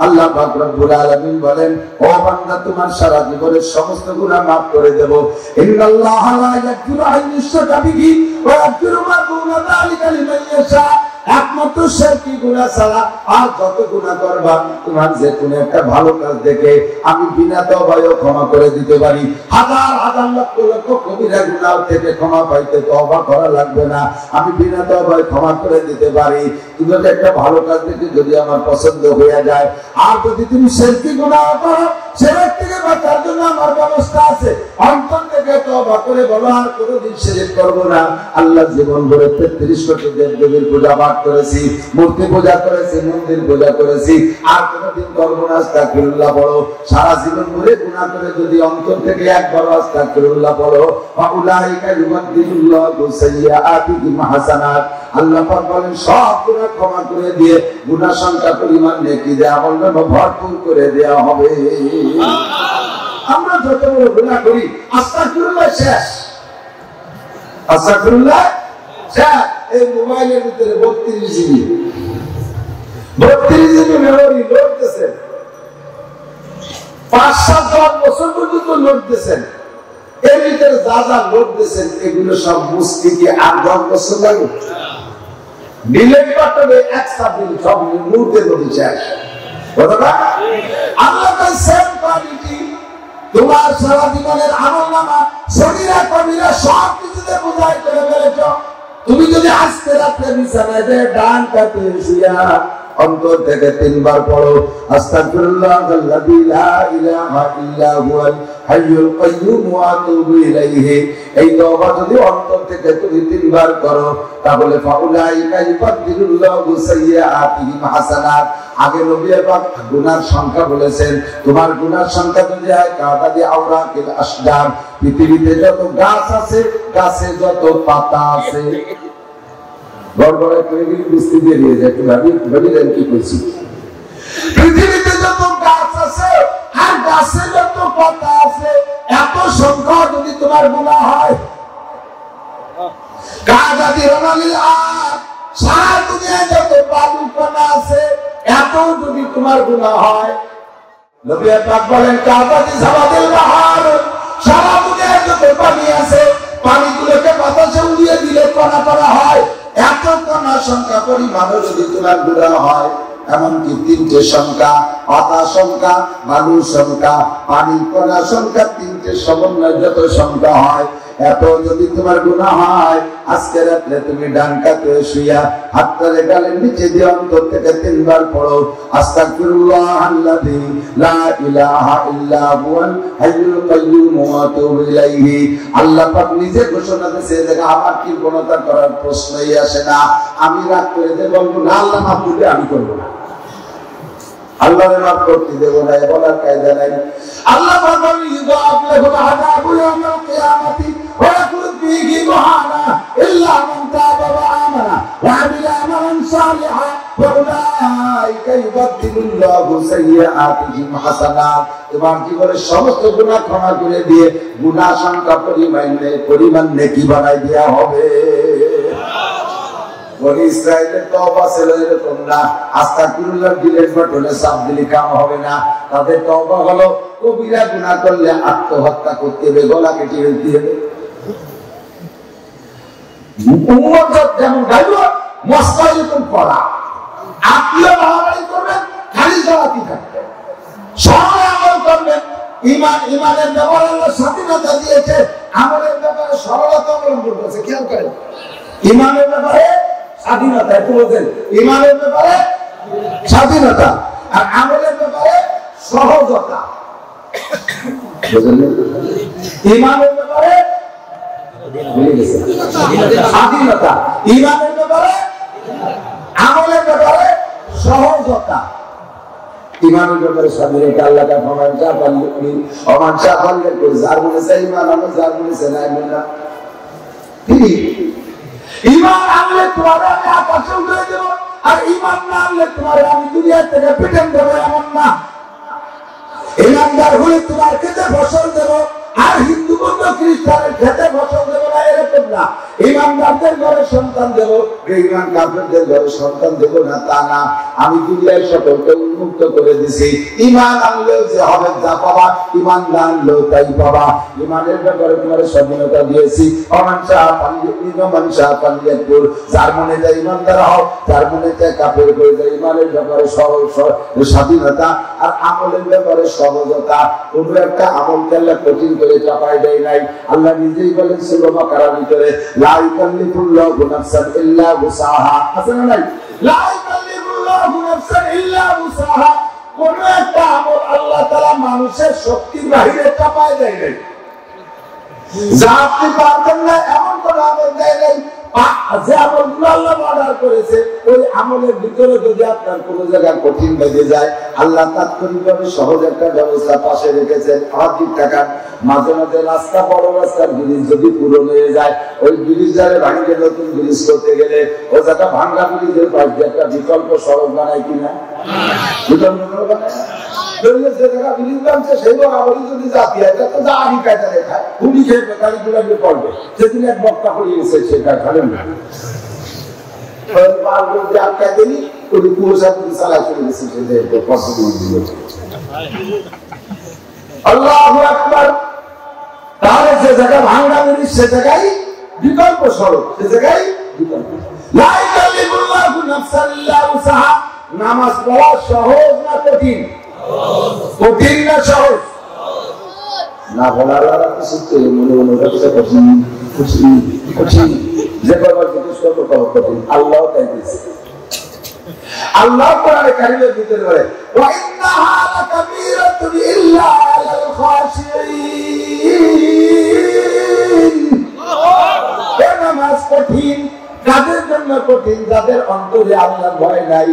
A: আল্লাহ পাক রব্বুল আলামিন বলেন, ও বান্দা তোমার সারা জীবনের সমস্ত গুনাহ maaf করে দেব। ইন্নাল্লাহা লা ইয়াগফিরু আন ইউশরাকা বিহি ওয়া ইয়াগফিরু মা দুনা যালিকা লিমান ইয়াশা। একমাত্র শিরকি গুনাহ ছাড়া আর যত গুনাহ করবা, তোমার যে কোনো একটা ভালো কাজ দেখে আমি বিনা তওবায় ক্ষমা করে দিতে পারি। হাজার হাজার লক্ষ লক্ষ কবিরা গুনাহ থেকে ক্ষমা পাইতে তওবা করা লাগবে না, আমি বিনা তওবায় ক্ষমা করে দিতে পারি। তুমি একটা ভালো কাজ দেখে যদি আমার পছন্দ হয়ে যায়, আর যদি তুমি শিরকি গুনাহ করো সে ব্যক্তিকে বাঁচার জন্য আমার ব্যবস্থা আছে। অন্তর থেকে তওবা করে বলো আর কোনোদিন শিরক করব না। আল্লাহ জীবন ভরে 33 কোটি দেব-দেবীর পূজা পাঠ করেছি, মূর্তি পূজা করেছি, মন্দির পূজা করেছি, আর কোনোদিন করব না। আস্তাগফিরুল্লাহ বলো। সারা জীবন ভরে গুনাহ করে যদি অন্তর থেকে একবার আস্তাগফিরুল্লাহ বলো, ফাউলাইকা ইউবাদদিলুল্লাহু সাইয়্যাতিহিম হাসানাত, আল্লাহ পাক বলেন সব গুনাহ ক্ষমা করে দিয়ে গুনাহ সংখ্যা পরিমাণ নেকি দেয়া বলবেন ভরপুর করে দেয়া হবে। আমরা যত বড় গুনাহ করি আস্তাগফিরুল্লাহ শেষ, আস্তাগফিরুল্লাহ শেষ। এই মোবাইলের ভিতরে 32 জিবি মেমোরি লোড দিয়েছেন, 5-7 বছর পর্যন্ত লোড দিয়েছেন। এর ভিতরে যা যা লোড দিয়েছেন এগুলো সব মুছতে কি আর 10 বছর লাগে? ডিলেট বাটনে এক সাবদিন সব মুহূর্তে নদী শেষ। কথাটা আল্লাহ তার সেম কোয়ালিটি তোমার সারা জীবনের আমলনামা সগীরা কবিরা সব কিছুতে বোঝাই করে ফেলেছ। তুমি যদি আজকে রাতে বিছানায় যে ডান কাতে শুয়া অন্তর থেকে 3 বার পড়ো আস্তাগফিরুল্লাহাল্লাযী লা ইলাহা ইল্লা হুয়াল হাইয়ুল কাইয়্যুম ওয়া আতুবু ইলাইহি, এই তওবা যদি অন্তর থেকে তুমি 3 বার করো তাহলে ফাউলাইকা ইউবাদদিলুল্লাহু সাইয়্যাতিহিম হাসানাত। আগে নবী পাক গুনার সংখ্যা বলেছেন, তোমার গুনার সংখ্যা যদি হয় কাদাদি আওরাকিল আসজার, পৃথিবীতে যত গাছ আছে গাছে যত পাতা আছে, গড়গড়ে করে গিয়ে বৃষ্টি দিয়ে দিয়ে যায়, একটু ভাবিলেন কি করছি। পৃথিবীতে যত গাছ আছে আর গাছে যত পাতা আছে, এত সংখ্যা যদি তোমার গুনাহ হয়, কাদাদি রনালিল আর সারা দুনিয়ায় যত বালু কণা আছে এত যদি তোমার গুনাহ হয়, নবী পাক বলেন কাদাদি সাবাদিল বাহার, সারা দুনিয়ায় যত পানি আছে পানিগুলোকে বাতাসে উড়িয়ে দিলে কণা করা হয়, এত কণা সংখ্যা পরিমাণ যদি তোমার গুনাহ হয়, এমনকি 3টে সংখ্যা, পাতা সংখ্যা, বালু সংখ্যা, পানি কণা সংখ্যা, 3টে সমন্বয় যত সংখ্যা হয়, এত যদি তোমার গুনাহ হয়, আজকে রাতে তুমি ডান কাতে শুইয়া হাতটারে গালের নিচে দিয়ে অন্তর থেকে 3 বার পড়ো আস্তাগফিরুল্লাহাল্লাযী লা ইলাহা ইল্লা হুয়াল হাইয়ুল কাইয়্যুম ওয়া আতুবু ইলাইহি। আল্লাহ পাক নিজে ঘোষণা দিয়েছে যে আমার কি কোনটা করার প্রশ্নই আসে না। আমি রাগ করে যে বলবো না আল্লাহ মাফ করবে, আমি করব না, আল্লাহর মাফ করতে দেব না, বলার কায়দা নাই। আল্লাহ বলেন ইযাব লাহুল আযাবু ইয়াউমাল কিয়ামাতি ওয়া ইয়াকুলু ফীহি মুহানা ইল্লা মান তাবা ওয়া আমানা ওয়া আমিলা আমালান সালিহা ওয়া উলাইকা ইউবাদদিলুল্লাহু সাইয়্যাতিহিম হাসানাত। তোমার জীবনের সমস্ত গুনাহ ক্ষমা করে দিয়ে গুনাহ সংখ্যা পরিমাণ নেকি বানাই দেয়া হবে। বনি ইসরাইলের তওবা ছিল এরকম না, আস্তাগফিরুল্লাহ ডিলেট বাটনে চাপ দিলে কাম হবে না। তাদের তওবা হলো কবিরা গুনাহ করলে আত্মহত্যা করতে হবে, গলা কেটে ফেলতে হবে। উম্মত যেমন গাইব মস্তা এরকম পড়া, আত্মীয় বাড়াবাড়ি করবেন, খালি জালাতি থাকবেন, সবাই আমল করবেন। ইমানের ব্যাপারে আল্লাহ স্বাধীনতা দিয়েছে, আমলের ব্যাপারে সরলতা অবলম্বন করেছে। খেয়াল করেন, ইমানের ব্যাপারে স্বাধীনতা, একটু বলছেন ইমানের ব্যাপারে স্বাধীনতা, আর আমলের ব্যাপারে সহজতা। ইমানের ব্যাপারে স্বাধীনতা, ইমানের ব্যাপারে, আমলের ব্যাপারে সহজতা। ইমানের ব্যাপারে স্বাধীনতা আল্লাহ কা ফরমান যা বললি ওমান যা বললে কো যার মনে চাই ইমান আমার যার মনে চাই না। ইমান আনলে তোমার আমি আকাশে উঠে দেব, আর ইমান না আনলে তোমার আমি দুনিয়া থেকে পিটান দেবো, এমন না। ইমানদার হলে তোমার খেতে ফসল দেব, আর হিন্দু বৌদ্ধ খ্রিস্টানের খেতে ফসল দেব না, এরকম না। ইমানদারদের ঘরে সন্তান দেব, বেঈমান কাফেরদের ঘরে সন্তান দেব না, তা না। আমি দুনিয়ায় সকলকে উন্মুক্ত করে দিছি। ইমান আনলেও যে হবে যা পাবা, ইমান না আনলেও তাই পাবা। ইমানের ব্যাপারে তোমার স্বাধীনতা দিয়েছি। যার মনে যায় ইমানদার হও, যার মনে চায় কাফের হয়ে যায়। ইমানের ব্যাপারে স্বাধীনতা, আর আমলের ব্যাপারে সহজতা। কোন একটা আমল আল্লাহ কঠিন করে চাপাই দেয় নাই। আল্লাহ নিজেই বলেন সূরা বাকারার ভিতরে লা ইউকাল্লিফুল্লাহু নাফসান ইল্লা উসাহা, আছে না নাই? লা ইউকাল্লিফুল্লাহু নাফসান ইল্লা উসাহা। কোন একটা আমল আল্লাহ তাআলা মানুষের শক্তির বাহিরে চাপায় দেয় নাই, যা আপনি পারবেন না এমন কোন আমল দেয় নাই। যে আমলগুলো আল্লাহ অর্ডার করেছে ওই আমলের ভিতরে যদি আপনার কোন জায়গায় কঠিন বেঁধে যায়, আল্লাহ তাৎক্ষণিকভাবে সহজ একটা ব্যবস্থা পাশে রেখেছেন। হাতির টাকা মাঝে মাঝে রাস্তা, বড় রাস্তার ব্রিজ যদি পুরনো হয়ে যায়, ওই ব্রিজ যারে ভাঙিয়ে নতুন ব্রিজ করতে গেলে ও জায়গা ভাঙ্গা ব্রিজের পাশে একটা বিকল্প সড়ক বানায় কিনা? বিকল্প সড়ক বানায়। সেদিন এক বক্তা করে গেছে, সেটা খালেন না আল্লাহু আকবার। তাহলে যে জায়গা ভাঙা ব্রিজ সে জায়গায় বিকল্প সড়ক, সে জায়গায় বিকল্প। নামাজ পড়া সহজ না কঠিন? কঠিন না সহজ? না বলার মনে মনে কঠিন কঠিন কঠিন, যে বাবার জিজ্ঞেস করবো কত কঠিন, আল্লাহ তাই দিয়েছে। আল্লাহ কোরআনে কারিমের ভিতরে বলে ওয়া ইন্নাহা লাকাবীরাতুন ইল্লা আলাল খাশিঈন। নামাজ কঠিন কাদের জন্য কঠিন? যাদের অন্তরে আল্লাহর ভয় নাই,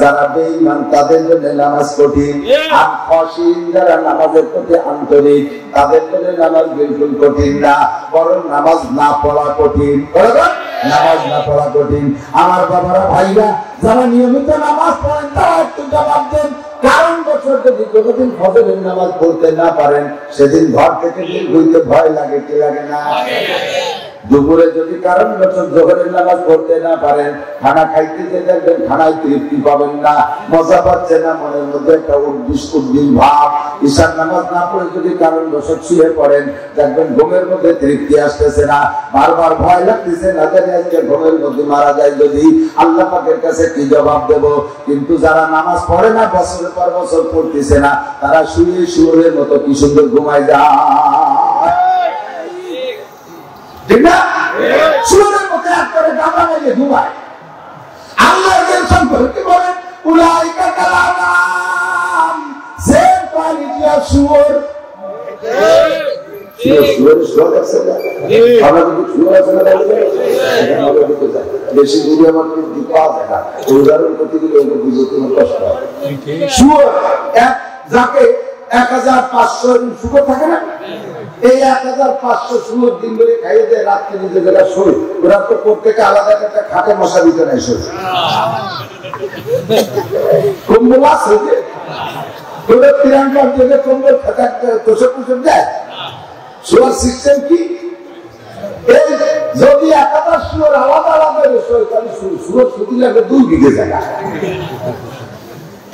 A: যারা বেঈমান তাদের জন্য নামাজ কঠিন। আর খাশিঈন যারা নামাজের প্রতি আন্তরিক তাদের জন্য নামাজ বিলকুল কঠিন না, বরং নামাজ না পড়া কঠিন। নামাজ না পড়া কঠিন। আমার বাবারা, ভাইরা, যারা নিয়মিত নামাজ পড়েন তারা একটু জবাব দেন। কারণ বছর যদি কোনোদিন ফজরের নামাজ পড়তে না পারেন, সেদিন ঘর থেকে বের হইতে ভয় লাগে, কি লাগে না? দুপুরে যদি কারণ বছর জোহরের নামাজ পড়তে না পারেন, খানা খাইতে যে দেখবেন খানায় তৃপ্তি পাবেন না, মজা পাচ্ছে না, মনের মধ্যে একটা উদ্দিষ্ট ভাব। ঈশার নামাজ না পড়ে যদি কারণ বছর শুয়ে পড়েন, দেখবেন ঘুমের মধ্যে তৃপ্তি আসতেছে না, বারবার ভয় লাগতেছে, না জানি আজকে ঘুমের মধ্যে মারা যায় যদি, আল্লাহ পাকের কাছে কি জবাব দেব? কিন্তু যারা নামাজ পড়ে না, বছরের পর বছর পড়তেছে না, তারা শুয়ে শুয়োরের মতো কি সুন্দর ঘুমায় যায়, ঠিক না? সুরের মধ্যে একবারে ডাবা মেলে ঘুমায়। আল্লাহ সম্পর্কে বলেন উলাইকা কালাম, সে পানিয়া শুয়োর। বেশি দূরে আমার পাওয়া যায় না, উদাহরণ করতে গেলে বুঝতে কষ্ট হয়। শুয়োর যাকে 1500 শুয়োর থাকে না, এই 1500 শুয়োর দিন ধরে খাইয়ে দেয়, রাত্রে নিজে যারা শোয়, ওরা তো প্রত্যেকে আলাদা একটা খাটে মশা দিতে নাই শোয়। কম্বল আছে যে ওদের 53 থেকে কম্বল তোষক পোষক দেয়। শোয়ার সিস্টেম কি? এই যদি 1000 শুয়োর আলাদা আলাদা শোয়, তাহলে শুয়োর ছুটি লাগবে 2 বিঘে জায়গা।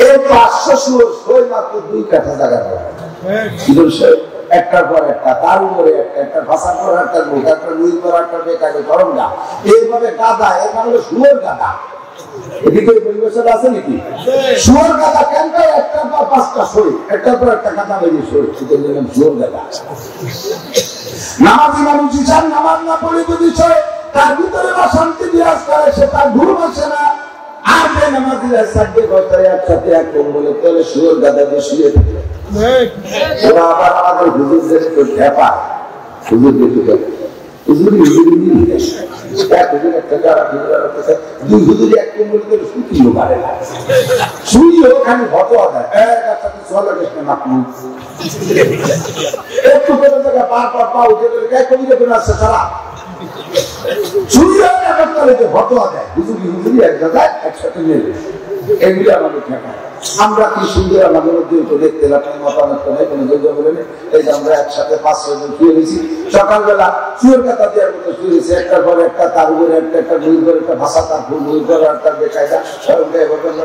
A: এই 500 শুয়োর শোয় মাত্র 2 কাঠা জায়গা। একটার পর একটা, তার উপরে একটা ভাষা করা, একটা মোটা, একটা লুই করা, একটা বেকারে করঙ্গা, এইভাবে গাদা। এটা হলো শুয়োর গাদা। এদিকে পরিবেশন আছে নাকি? শুয়োর গাদা কেন? একটা বা 5টা শরীর, একটার পর একটা গাদা বেরিয়ে শরীর, শুয়োর গাদা। নামাজি মানুষ ঈশান নামাজ না পড়ে যদি শোয়, তার ভিতরে অশান্তি বিরাজ করে, সে তার ঘুম আসে না। আর যে নামাজিরা সাথে একসাথে এক কম্বলে তাহলে শুয়োর গাদা দিয়ে শুয়ে থাকে। ওরা আবার আমাদের হুজুরদের একটু ঠেপা, হুজুর দেখতে আমরা কি সুন্দর আমাদের মধ্যে দেখতে মতামত নেই, কোনো যোগ্য বলে নেই। এই যে আমরা একসাথে 5-6 জন শুয়ে গেছি, সকালবেলা শুয়ের কথা দেওয়ার মতো শুয়েছি, একটার পর একটা, তার উপরে একটা দুই করে একটা ভাষা, তার ভুল দুই করে একটা বেকায়দা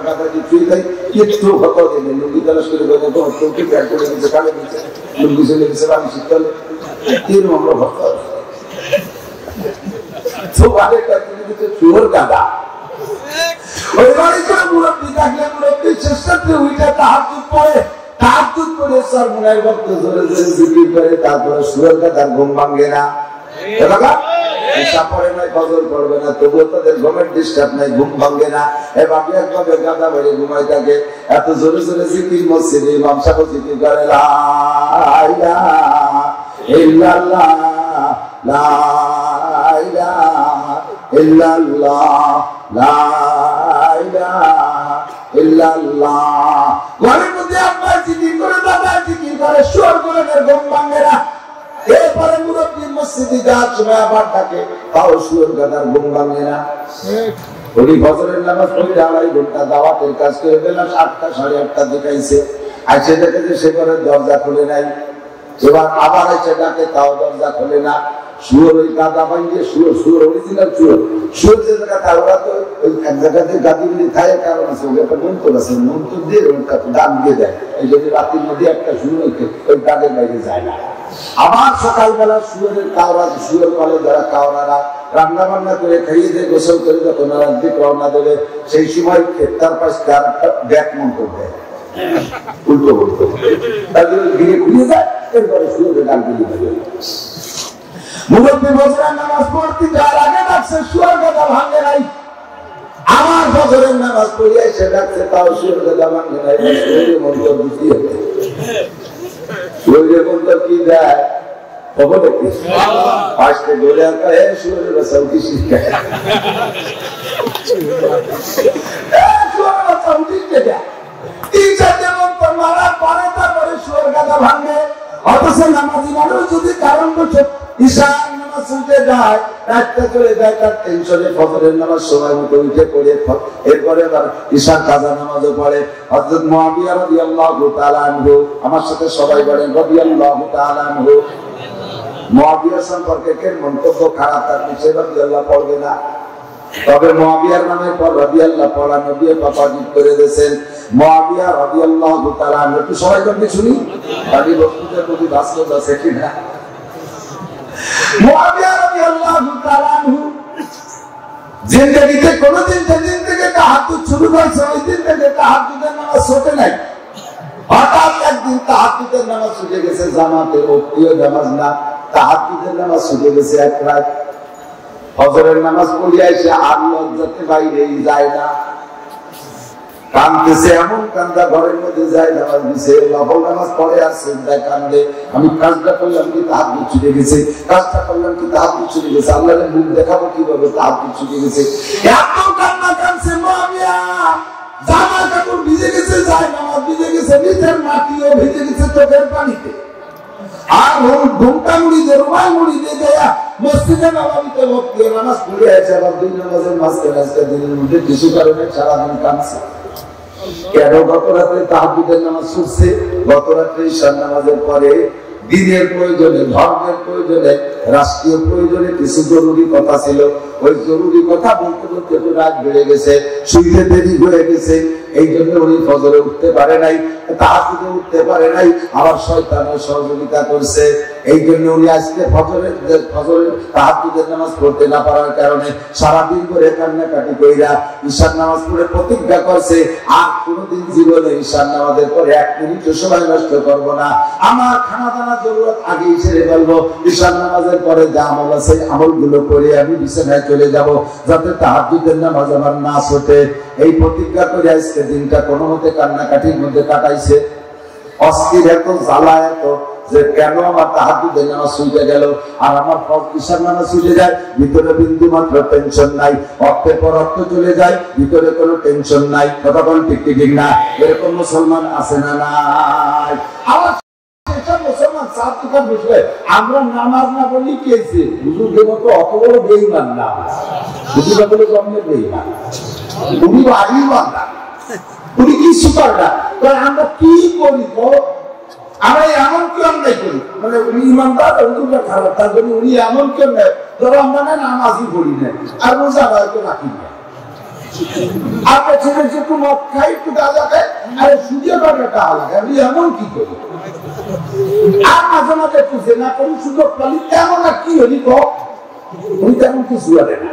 A: কথা দিয়ে শুয়ে যাই। একটু হত দিলে লুঙ্গি তালা শুরু করে চৌকি প্যান্ট করে দিচ্ছে, কালে দিচ্ছে, লুঙ্গি চলে দিচ্ছে, আমি শীতকালে এরকম আমরা ভক্ত শুয়োর গাদা। ওই বাড়ি করে মুরব্বী থাকলে মুরব্বীর চেষ্টা উইটা তাহাজ্জুদ পড়ে, তাহাজ্জুদ পড়ে সরমুনার ভক্ত ধরে ধরে জিকির করে, তারপরে শুয়োর গাদার ঘুম ভাঙে না। ঈশা পড়ে নাই, ফজর পড়বে না, তবুও তাদের ঘুমের ডিস্টার্ব নাই, ঘুম ভাঙে না। এবার একভাবে গাদা বেড়ে ঘুমাই থাকে। এত জোরে জোরে জিকির মসজিদে ইমাম সাহেব জিকির করে, লা ইলাহা ইল্লাল্লাহ, লা ইলাহা ইল্লাল্লাহ, লা ইলাহা ইল্লাল্লাহ। ঘরের মধ্যে আব্বা জিকির করে, দাদা জিকির করে, সুর করে, ঘুম ভাঙে না। এরপরে মুরব্বী মসজিদে যাওয়ার সময় আবার ডাকে, তাও সুর গাদার ঘুম ভাঙে না। উনি ফজরের নামাজ পড়ে 2.5 ঘন্টা দাওয়াতের কাজ করে বেলা 8টা 8:30 দেখাইছে। আইসে দেখে যে সে ঘরের দরজা খুলে নাই। এবার আবার এসে ডাকে, তাও দরজা খোলে না। শুয়োর ওই গাদা ভাঙিয়ে শুয়োর অরিজিনাল শুয়োর যে জায়গাটা, ওরা তো ওই এক জায়গাতে গাদিগুলি থাকে, কারণ আছে ওই একটা মন্তর আছে, মন্তর দিয়ে ওটা দাম দিয়ে দেয়। এই যদি রাতের মধ্যে একটা শুয়োর ওই গাদের বাইরে যায় না। আবার সকালবেলা শুয়োরের কাওড়া, শুয়োর বলে যারা কাওড়ারা, রান্না বান্না করে খাইয়ে দিয়ে গোসল করে যখন রাত দিক রওনা দেবে, সেই সময় তার পাশে তার একটা ব্যাক মন্তর দেয়, উল্টো উল্টো তাদের ঘিরে ঘুরিয়ে যায়। এরপরে শুয়োরের ডাক দিলি ভাবে মুরব্বী ফজরের নামাজ পড়তে যাওয়ার আগে ডাকছে, শুয়োর গাদা ভাঙে নাই। আমার ফজরের নামাজ পড়িয়ে এসে ডাকছে, তাও শুয়োর গাদা ভাঙে নাই। শুয়োরের মন্তর দিতে হবে। শুয়োরের মন্তর কি দেয় খবর দেখি, আসতে বলে আঁকা হে শুয়োরের বাচ্চা উঠি শিক্ষা, শুয়োরের বাচ্চা উঠি শিক্ষা। 3-4 মন্তর মারার পরে তারপরে শুয়োর গাদা ভাঙে। অথচ নামাজি মানুষ যদি কারণ বছর ঈশার নামাজ ছুটে যায়, রাতটা চলে যায়, তার টেনশনে ফজরের নামাজ সময় মতো উঠে পড়ে, এরপরে আবার ঈশার কাজা নামাজও পড়ে। হযরত মুআবিয়া রাদিয়াল্লাহু তাআলা আনহু, আমার সাথে সবাই বলেন রাদিয়াল্লাহু তাআলা আনহু। মুআবিয়া সম্পর্কে কে মন্তব্য খারাপ, তার নিচে রাদিয়াল্লাহু পড়বে না। তবে মুআবিয়ার নামের পর রাদিয়াল্লাহু পড়া নবী পাপাজিত করে দিয়েছেন। মুআবিয়া রাদিয়াল্লাহু তাআলা আনহু, একটু সবাই বলতে শুনি, তাহলে বস্তুদের প্রতি বাস্তব আছে কিনা। মুআবিয়া রাদিয়াল্লাহু তাআলা আনহু জিন্দেগিতে কোনদিন যেদিন থেকে তাহাজ্জুদ শুরু করেছে, ওই দিন থেকে তাহাজ্জুদের নামাজ ছুটে নাই। হঠাৎ একদিন তাহাজ্জুদের নামাজ ছুটে গেছে, জামাতের প্রিয় নামাজ না, তাহাজ্জুদের নামাজ ছুটে গেছে এক রাত। ফজরের নামাজ পড়িয়া এসে আর লজ্জাতে বাইরেই যায় না, কাঁদতেছে, এমন কান্দা ঘরের মধ্যে যায়, নামাজ দিছে, নফল নামাজ পড়ে আর সিজদায় কান্দে। আমি কাজটা করলাম কি তাহাজ্জুদ ছুটে গেছে, কাজটা করলাম কি তাহাজ্জুদ ছুটে গেছে, আল্লাহর মুখ দেখাবো কিভাবে, তাহাজ্জুদ ছুটে গেছে। এত কান্না কাঁদছে মুআবিয়া, জামা কাপড় ভিজে গেছে, যায় নামাজ ভিজে গেছে, নিজের মাটিও ভিজে গেছে চোখের পানিতে। আর ঘুমটা মুড়ি দিয়ে, রুমাল মুড়ি দিয়ে দেয়া মসজিদে নববীতে ভক্তি নামাজ পড়ে আছে। আবার 2 নামাজের মাঝখানে আজকে দিনের মধ্যে কিছু কারণে সারাদিন কাঁদছে। কেন? গত রাত্রে তাহাজ্জুদের নামাজ ছুটছে, গত রাত্রে ঈশার নামাজের পরে দিনের প্রয়োজনে, ধর্মের প্রয়োজনে, রাষ্ট্রীয় প্রয়োজনে কিছু জরুরি কথা ছিল। ওই জরুরি কথা বলতে বলতে একটু রাত বেড়ে গেছে, শুইতে দেরি হয়ে গেছে। এই জন্য উনি ফজরে উঠতে পারে নাই, তাহাজ্জুদে উঠতে পারে নাই, আবার শয়তানের সহযোগিতা করছে। এই জন্য উনি আজকে ফজরের তাহাজ্জুদের নামাজ পড়তে না পারার কারণে সারাদিন করে কান্নাকাটি কইরা ঈশার নামাজ পড়ে প্রতিজ্ঞা করছে, আর কোনোদিন জীবনে ঈশার নামাজের পরে 1 মিনিট সময় নষ্ট করব না। আমার খানা দানা জরুরত আগেই ছেড়ে ফেলবো, ঈশার নামাজের পরে যা আমল আছে আমলগুলো করে আমি বিছানায় চলে যাব, যাতে তাহাজ্জুদের নামাজ আমার না ছুটে। এই প্রতিজ্ঞা করে আজকে দিনটা কোনো মতে কান্নাকাটির মধ্যে কাটাইছে। অস্থির এত, জ্বালা এত, যে কেন আমার তাহাজ্জুদের নামাজ ছুটে গেল, আর আমার ঈশার নামাজ ছুটে যায়, ভিতরে বিন্দু মাত্র টেনশন নাই, অর্থের পর অর্থ চলে যায়, ভিতরে কোনো টেনশন নাই। কথা বল ঠিক ঠিক না? এরকম মুসলমান আছে না নাই? আমার মুসলমান সার্টিফিকেট বসবে, আমরা নামাজ না পড়লে কি হয়েছে? হুজুরদের মতো অত বড় বেঈমান না, হুজুরা বলে জন্মের বেঈমান, উনি আগেই বান্দা, উনি কি সুপার না। আমরা কি করি তো? আমরা এমন কি অন্যায় করি, মানে উনি ইমানদার, হুজুররা খারাপ, তার জন্য উনি এমন কি অন্যায়, ধরো আমরা না নামাজই পড়ি না, আর রোজা হয়তো রাখি না, আপনার ছেলে একটু মদ খাই, একটু গাঁজা খাই, আরে সুযোগ টাকা লাগে, আমি এমন কি করি? আর মাঝে মাঝে একটু জেনা করি, সুযোগ পালি, তেমন আর কি হলি কম, উনি তেমন কিছু আনে না।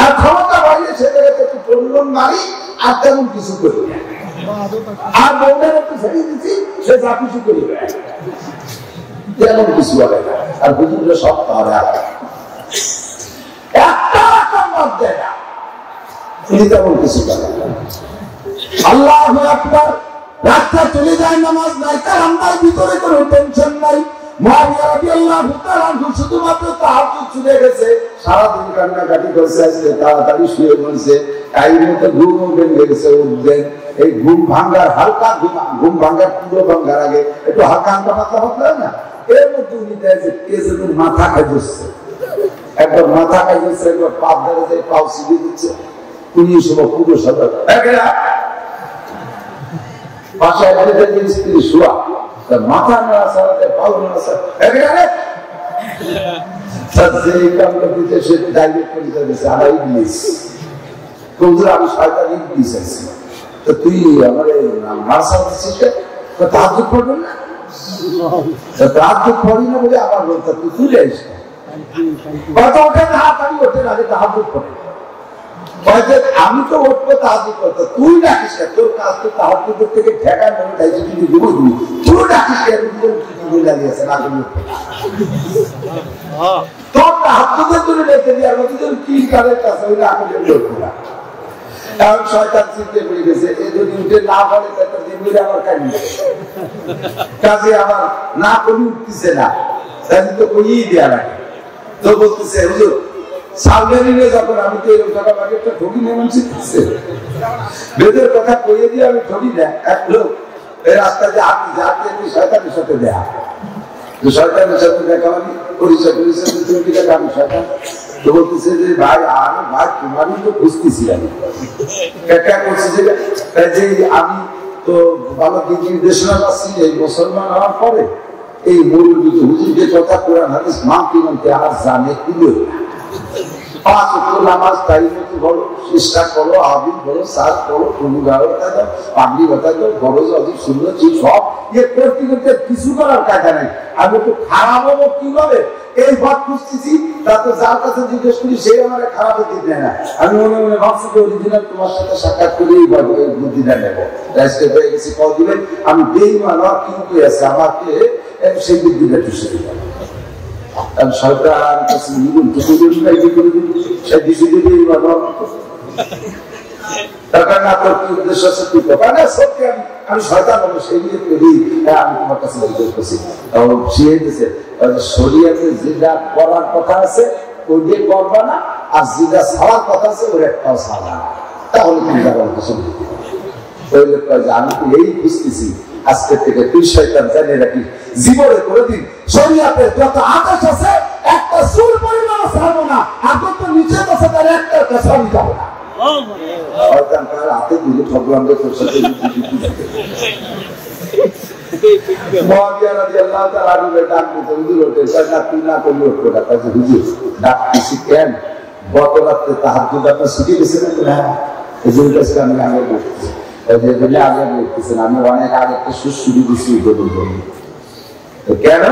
A: আর ক্ষমতা বাড়িয়ে ছেলেকে একটু প্রলোভন মারি, আর তেমন কিছু করি না। আর বউদের একটু ছেড়ে দিচ্ছি, সে যা কিছু করি তেমন কিছু আনে না। আর হুজুররা সব তাহলে একটা রাকাত বাদ দেয় না। তিনি তেমন কিছু করেন না। আল্লাহু আকবার, রাতটা চলে যায়, নামাজ নাই, কারান্নার ভিতরে কোনো টেনশন নাই। মুআবিয়া রাদিয়াল্লাহু তাআলা শুধুমাত্র তাহাজ্জুদ ছুটে গেছে, সারাদিন কান্নাকাটি করছে, আজকে তাড়াতাড়ি শুয়ে পড়ছে, টাইমে ঘুম ভেঙে গেছে, উঠবেন। এই ঘুম ভাঙ্গার হালকা ঘুম ভাঙ্গার পুরো ভাঙ্গার আগে একটু হালকা হালকা পাতলা পাতলা না, এর মধ্যে উনি দেখে কে যেন মাথা খাই দিচ্ছে, একবার মাথা খাই দিচ্ছে, একবার পাপ ধরে যায়, পাও সিঁড়ি দিচ্ছে। উনি সব পুরো সদর বাসায় বাড়িতে যে স্ত্রী শোয়া, তার মাথা নাড়া ছাড়াতে পাও নাড়া ছাড়া এই কামটা দিতে সে ডাইরেক্ট করে দিয়েছে, আর ইবলিস বন্ধুরা আমি শয়তান ইবলিস আছি, তো তুই আমার নার্সা দিচ্ছিস, তাহাজ্জুদ পড়বেন না, তাহাজ্জুদ পড়ি না বলে আমার বলতে তুই তুলে আসিস কত ওঠে না, হাত আমি ওঠে না, আগে তাহাজ্জুদ পড়ে। আমি তো উঠবো তাহাজ্জুদ করতে, তুই ডাকিস না, তোর কাজ তো তাহাজ্জুদের থেকে ঠেকায় মনে চাইছে, কিন্তু দিব দিবি, তুই ডাকিস লাগিয়েছে না, তুমি তোর তাহাজ্জুদের জন্য ডেকে দেওয়ার মতো কি কারের কাছে ওই না করে উঠবো না। এখন শয়তান চিনতে পড়ে গেছে, এ যদি উঠে না পড়ে তাহলে দিনগুলো আমার কাজে কাজে আমার না করে উঠতেছে না, তাহলে তো কইই দেওয়া লাগে। তো বলতেছে হুজুর সালমানিনে যখন আমি তো এরকম টাকা বাকি একটা ঠকি নেমন শিখতেছে, বেদের কথা কইয়ে দিয়ে আমি ঠকি না। এক লোক এই রাস্তাতে আপনি যাতে শয়তানের সাথে দেখা, শয়তানের সাথে দেখা আমি পরিচয় পরিচয় আমি শয়তান। তো বলতেছে যে ভাই আমি ভাই তোমারই তো খুঁজতেছি, আমি করছি যে আমি তো ভালো দিক নির্দেশনা পাচ্ছি, এই মুসলমান হওয়ার পরে এই মৌলবী হুজুরদের কথা কোরআন হাদিস মানতে মানতে আর জানে কুলোই না। 5 ওয়াক্ত নামাজ টাইম মতো পড়ো, চেষ্টা করো, আবির করো, সাজ করো, কোনো গাড়ো কথা দাও, পাগড়ি কথা দাও, গরজ অধিক সুন্দর সব ইয়ে করতে করতে কিছু করার কাজা নেই। আমি একটু খারাপ হবো কিভাবে এই ভাব খুঁজতেছি, তা তো যার কাছে জিজ্ঞেস করি সে আমার খারাপ দিক নেয় না। আমি মনে মনে ভাবছি যে অরিজিনাল তোমার সাথে সাক্ষাৎ করে এই বুদ্ধিটা নেবো, রাস্তে হয়ে গেছি কল দিবেন, আমি বেইমান আর কিন্তু আছে আমাকে সেই বুদ্ধিটা চুষে দিলাম। সরকার কাছে টাকা না তোর কি উদ্দেশ্য আছে, তুই সত্যি আমি শয়তান হবো সেই নিয়ে করি, আমি তোমার কাছে জিজ্ঞেস করছি। শরীয়তে যেটা করার কথা আছে ওইটা করবা না, আর যেটা ছাড়ার কথা আছে ওর একটাও ছাড়া না, তাহলে তুমি যাবার কাছে ওই লোক আমি তো এই বুঝতেছি, আজকে থেকে তুই শয়তান জানিয়ে রাখি জীবনে কোনোদিন শরীয়তের যত আদেশ আছে একটা চুল পরিমাণ ছাড়বো না, আর যত নিচে আছে তার একটা কাছে আমি যাবো না। শয়তান কার হাতে দিলে ঠকলাম যে তোর সাথে মুআবিয়া রাদিয়াল্লাহু তাআলা আনহু ডাক দিতে হুজুর ওঠে, না তুই না করলে উঠবো না। কাজে হুজুর ডাকতেছি কেন, গত রাত্রে তাহাজ্জুদ আপনি শিখে গেছিলেন না, এই জন্য আমি আগে বলতেছি, আগে বলতেছেন আমি অনেক আগে একটা সুশ্রী দিচ্ছি কেন,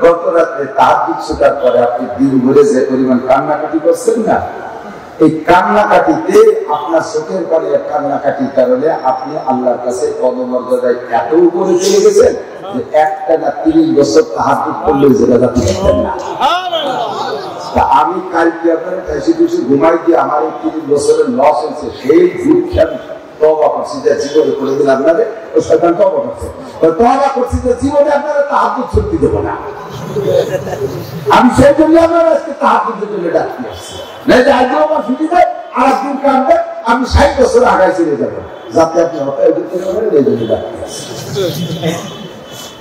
A: গত রাত্রে তাহাজ্জুদ শেখার পরে আপনি দিন ভরে যে পরিমাণ কান্নাকাটি করছেন না, এই কান্নাকাটিতে আপনার চোখের পরে কান্নাকাটির কারণে আপনি আল্লাহর কাছে পদমর্যাদায় এত উপরে চলে গেছেন যে একটা না 30 বছর তাহাজ্জুদ করলে যেটা আপনি দেখতেন না। আমি কালকে আপনার কাছে কিছু ঘুমাই দিয়ে আমার এই 30 বছরের লস হয়েছে, সেই দুঃখে আমি তওবা করছি যে জীবনে করে দিন আপনাদের ও শয়তান তওবা করছে, তওবা করছি যে জীবনে আপনারা তাহাজ্জুদ ছুটি দেবো না। আমি সেই জন্য আপনার আজকে তাহাজ্জুদের জন্য ডাকতে আসছি, না যে আজকে আমার ছুটি দেয় আর একদিন কাঁদবে আমি 60 বছর আগায় চলে যাবো, যাতে আপনি হতায় উঠতে পারেন, এই জন্য ডাকতে আসছি।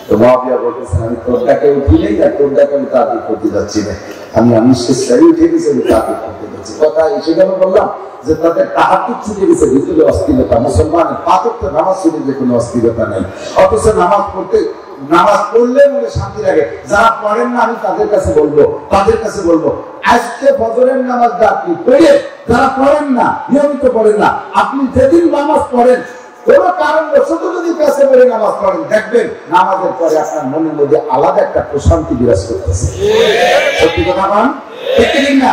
A: তো মুআবিয়া বলতেছেন আমি তোর ডাকে উঠি নেই, আর তোর ডাকে আমি তাহাজ্জুদ করতে যাচ্ছি না, আমি শেষটাই উঠে গেছি, আমি তাহাজ্জুদ করতে যাচ্ছি। কথা এসে গেল বললাম যে তাদের তাহাজ্জুদ ছুটে গেছে, ভিতরে অস্থিরতা, মুসলমানের পাথরতে নামাজ ছুটে যে কোনো অস্থিরতা নেই, অথচ নামাজ পড়লে মনে শান্তি লাগে। যারা পড়েন না আমি তাদের কাছে বলবো আজকে ফজরের নামাজটা আপনি পড়ে, যারা পড়েন না নিয়মিত পড়েন না, আপনি যেদিন নামাজ পড়েন কোন কারণবশত যদি কাছে পড়ে নামাজ পড়েন, দেখবেন নামাজের পরে আপনার মনের মধ্যে আলাদা একটা প্রশান্তি বিরাজ করতেছে। সত্যি কথা বলেন, ঠিক না?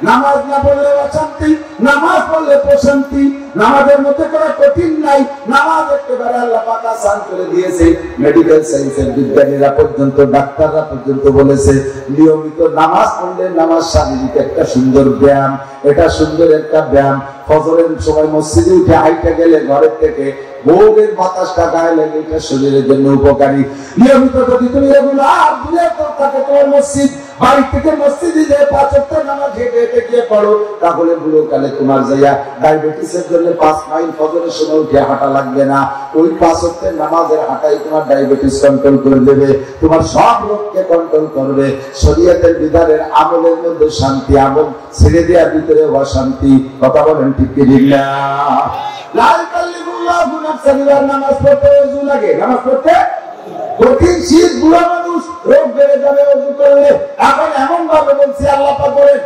A: নামাজ না পড়লে অশান্তি, নামাজ পড়লে প্রশান্তি। নামাজের মধ্যে কোনো কঠিন নাই, নামাজ একেবারে আল্লাহ পাক আসান করে দিয়েছে। মেডিকেল সায়েন্সের বিজ্ঞানীরা পর্যন্ত, ডাক্তাররা পর্যন্ত বলেছে নিয়মিত নামাজ পড়লে নামাজ শারীরিক একটা সুন্দর ব্যায়াম, এটা সুন্দর একটা ব্যায়াম। ফজরের সময় মসজিদে উঠে হাইটা গেলে ঘরের থেকে ভোরের বাতাসটা গায়ে লাগে, এটা শরীরের জন্য উপকারী। নিয়মিত যদি তুমি রেগুলার দূরে থাকে তোমার মসজিদ, বাড়ি থেকে মসজিদে যে 5 ওয়াক্ত নামাজ হেঁটে হেঁটে গিয়ে পড়ো, তাহলে বুড়ো কালে তোমার যাইয়া ডায়াবেটিসের জন্য 5 মাইল ফজরের সময় উঠে হাঁটা লাগবে না। ওই 5 ওয়াক্তের নামাজের হাঁটাই তোমার ডায়াবেটিস কন্ট্রোল করে দেবে, তোমার সব রোগকে কন্ট্রোল করবে। শরীয়তের বিধানের আমলের মধ্যে শান্তি, আমল ছেড়ে দেওয়ার ভিতরে অশান্তি। কথা বলেন ঠিক কি ঠিক না? নামাজ পড়তে ওযু লাগে, নামাজ পড়তে কঠিন শীত, বুড়া মানুষ, রোগ বেড়ে যাবে ওযু করলে। এখন এমন ভাবে বলছি, আল্লাহ পাক বলেন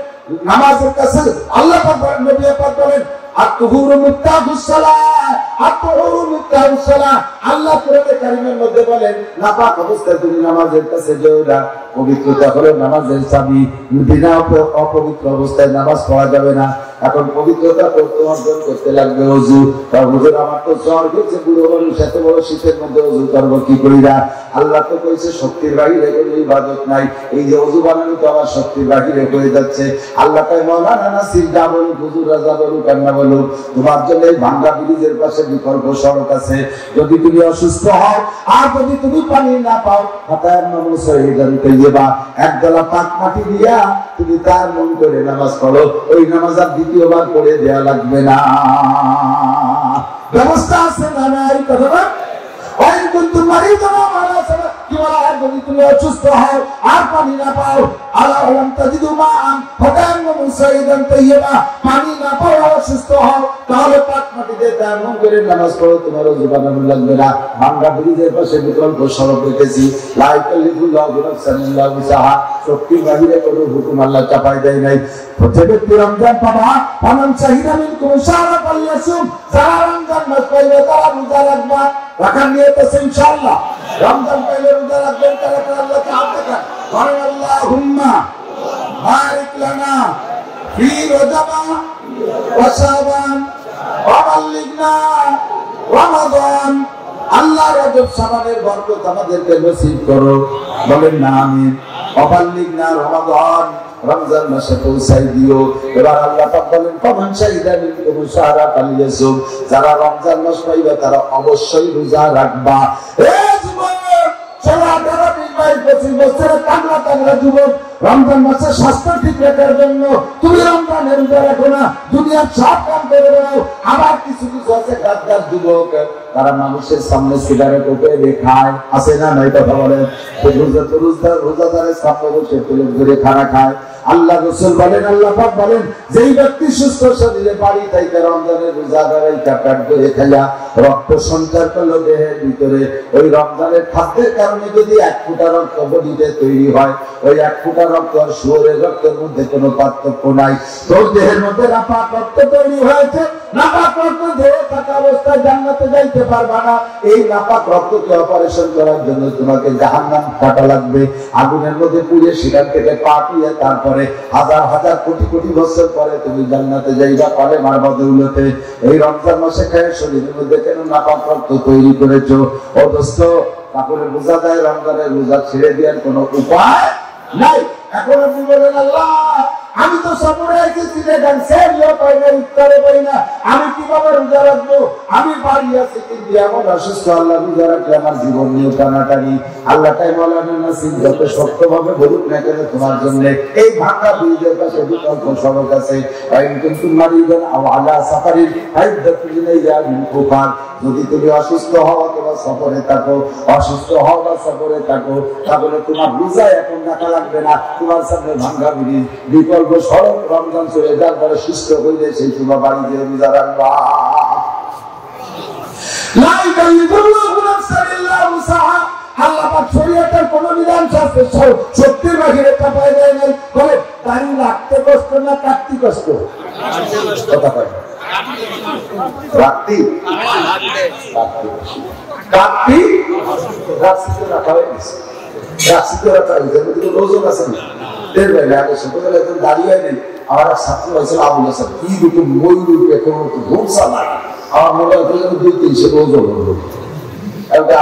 A: নামাজের কাছে, আল্লাহ পাক নবী পাক বলেন আত-তুহুরু মিফতাহুস সালাহ, আত-তুহুরু মিফতাহুস সালাহ। আল্লাহ কোরআনে কারীমের মধ্যে বলেন নাপাক অবস্থায় তুমি নামাজের কাছে যেও না, পবিত্রতা হলো নামাজের চাবি। বিনা অপবিত্র অবস্থায় নামাজ পড়া যাবে না। এখন পবিত্রতা করতে অর্জন করতে লাগবে ওযু। তার হুজুর আমার তো জ্বর হয়েছে, বুড়ো মানুষ, এত বড় শীতের মধ্যে ওযু করবো কি করি না? আল্লাহ তো কইছে শক্তির বাহিরে কোনো ইবাদত নাই। এই যে ওযু বানানো তো আমার শক্তির বাহিরে হয়ে যাচ্ছে। আল্লাহ তাই মাওলানা নাসির যা বলুক, হুজুর রাজা বলুক, কান্না বলুক, তোমার জন্য এই ভাঙ্গা ব্রিজের পাশে বিকল্প সড়ক আছে। যদি তুমি অসুস্থ হও আর যদি তুমি পানি না পাও, হাতায় নামাজ শহীদান তৈয়বা, একদলা পাক মাটি দিয়া তুমি তার মন করে নামাজ পড়ো। ওই নামাজ আর দ্বিতীয়বার পড়ে দেয়া লাগবে না। ব্যবস্থা আছে না নাই? কথা না? যদি তুমি অসুস্থ হও আর পানি না পাও, পানি না পাও, অসুস্থ হও, তাহলে পাক মাটিতে তেমন করে নামাজ পড়ো, তোমার ওযু বানানো লাগবে না। ভাঙ্গা ব্রিজের পাশে বিকল্প সড়ক রেখেছি। শক্তির বাহিরে কোনো হুকুম আল্লাহ চাপাই দেয় নাই। রমজান পাবা, পালন চাহিদা মিনকুম শাহরা ফালিয়াসুম, যারা রমজান মাস পাইবে তারা রোজা রাখবা। রাখার নিয়ত আছে ইনশাআল্লাহ। রমজান পাইলে রোজা রাখবেন, তারা আল্লাহকে হাত দেখান, বলেন আল্লাহুম্মা বারিক লানা ফি রজবা ওয়া শাবান ওয়া বাল্লিগনা রমাদান। আল্লাহ রজব শাবানের বরকত আমাদেরকে নসিব করো, বলেন না আমিন। ওয়া বাল্লিগনা রমাদান, রমজান মাসে পৌঁছাই দিও। এবার আল্লাহ পাক বলেন ফামান শাহিদা মিনকুম শাহরা ফালিয়াসুম, যারা রমজান মাস পাইবে তারা অবশ্যই রোজা রাখবা। এ যুবক, 18-20-25 বছরের তাগড়া তাগড়া যুবক, রমজান মাসে স্বাস্থ্য ঠিক রাখার জন্য তুমি রমজানের রোজা রাখো না, দুনিয়ার সব কাম করে বেড়াও। আবার কিছু কিছু আছে গাদ্দার যুবক, তারা মানুষের সামনে সিগারেট উপরে খায়, আছে না নাই? কথা বলেন। রোজাদারের সামনে বসে তুলে ধরে খানা খায়। আল্লাহ রাসূল বলেন, আল্লাহ পাক বলেন, যেই ব্যক্তি সুস্থ শরীরে বাড়ি থেকে রমজানের রোজাদারের কাটার করে খাইয়া রক্ত সঞ্চার করলো দেহের ভিতরে, ওই রমজানের খাদ্যের কারণে যদি 1 ফোঁটা রক্ত বডিতে তৈরি হয়, ওই 1 ফোঁটা রক্ত আর শুয়োরের রক্তের মধ্যে কোনো পার্থক্য নাই। তোর দেহের মধ্যে নাপাক রক্ত তৈরি হয়েছে, নাপাক রক্ত দেহে থাকা অবস্থায় জান্নাতে যাইতে পারবা না। এই নাপাক রক্তকে অপারেশন করার জন্য তোমাকে জাহান্নাম কাটা লাগবে, আগুনের মধ্যে পুড়ে সেখান থেকে পাঠিয়ে তারপরে হাজার হাজার কোটি কোটি বছর পরে তুমি জান্নাতে যাইবা কালেমার বদৌলতে। এই রমজান মাসে খেয়ে শরীরের মধ্যে কেন নাপাক রক্ত তৈরি করেছো? ও দোস্ত, তাহলে বোঝা যায় রমজানের রোজা ছেড়ে দেওয়ার কোনো উপায় নাই। এখন আপনি বলেন আল্লাহ আমি তো সফরে এসেছি, দেখেন সেও পাই না, ইফতারে পাই না, আমি কিভাবে রোজা রাখবো? আমি বাড়ি আছি কিন্তু এমন অসুস্থ, আল্লাহ রোজা রাখলে আমার জীবন নিয়ে টানাটানি। আল্লাহ তাই মাওলানা নাসির যত শক্তভাবে বলুক না কেন, তোমার জন্য এই ভাঙা ব্রিজের পাশে বিকল্প সড়ক আছে। কিন্তু মারিদান আও আলা সাফারিন হাইদাতুল ইলাইয়া মিন কুফার, যদি তুমি অসুস্থ হও অথবা সফরে থাকো, অসুস্থ হও বা সফরে থাকো, তাহলে তোমার রোজা এখন রাখা লাগবে না। তোমার সামনে ভাঙ্গা ব্রিজ, বিকল্প সড়ক, রমজান চলে যার পরে সুস্থ হইলে সেই তোমার বাড়িতে রোজা রাখবা। আল্লাহ পাক শরীয়তের কোন বিধান শাস্ত্রে শক্তির বাহিরে চাপাই দেয় নাই। বলে দাড়ি রাখতে কষ্ট না কাটতে কষ্ট? কথা কয় রাখতে কাটতে রাখতে রাখা হয়েছে, রাখতে রাখা হয়েছে। ওজন আছে না, দেড় বেলা আগে ছোটবেলা একদম দাঁড়িয়ে নেই, আমার এক ছাত্র হয়েছিল আবুল হাসান, কি দুটো ময়ূর পেখম তো ধূমসা লাগে, আমার মনে হয় 2-300 ওজন হলো।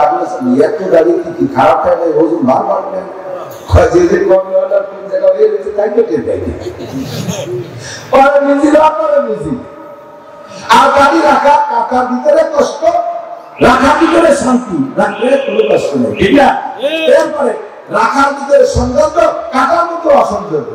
A: আবুল হাসান এত দাঁড়িয়ে কি খারাপ হয় না, ওজন ভার পারবেন যেদিন কমে হলো কোন জায়গায় হয়ে গেছে তাই তো টের পাই পরে নিজের আপনারা বুঝি। আর গাড়ি রাখা কাকার ভিতরে কষ্ট, রাখার ভিতরে শান্তি, রাখলে কোনো কষ্ট নেই, ঠিক না? এরপরে রাখার ভিতরে সৌন্দর্য, কাটার মতো অসৌন্দর্য।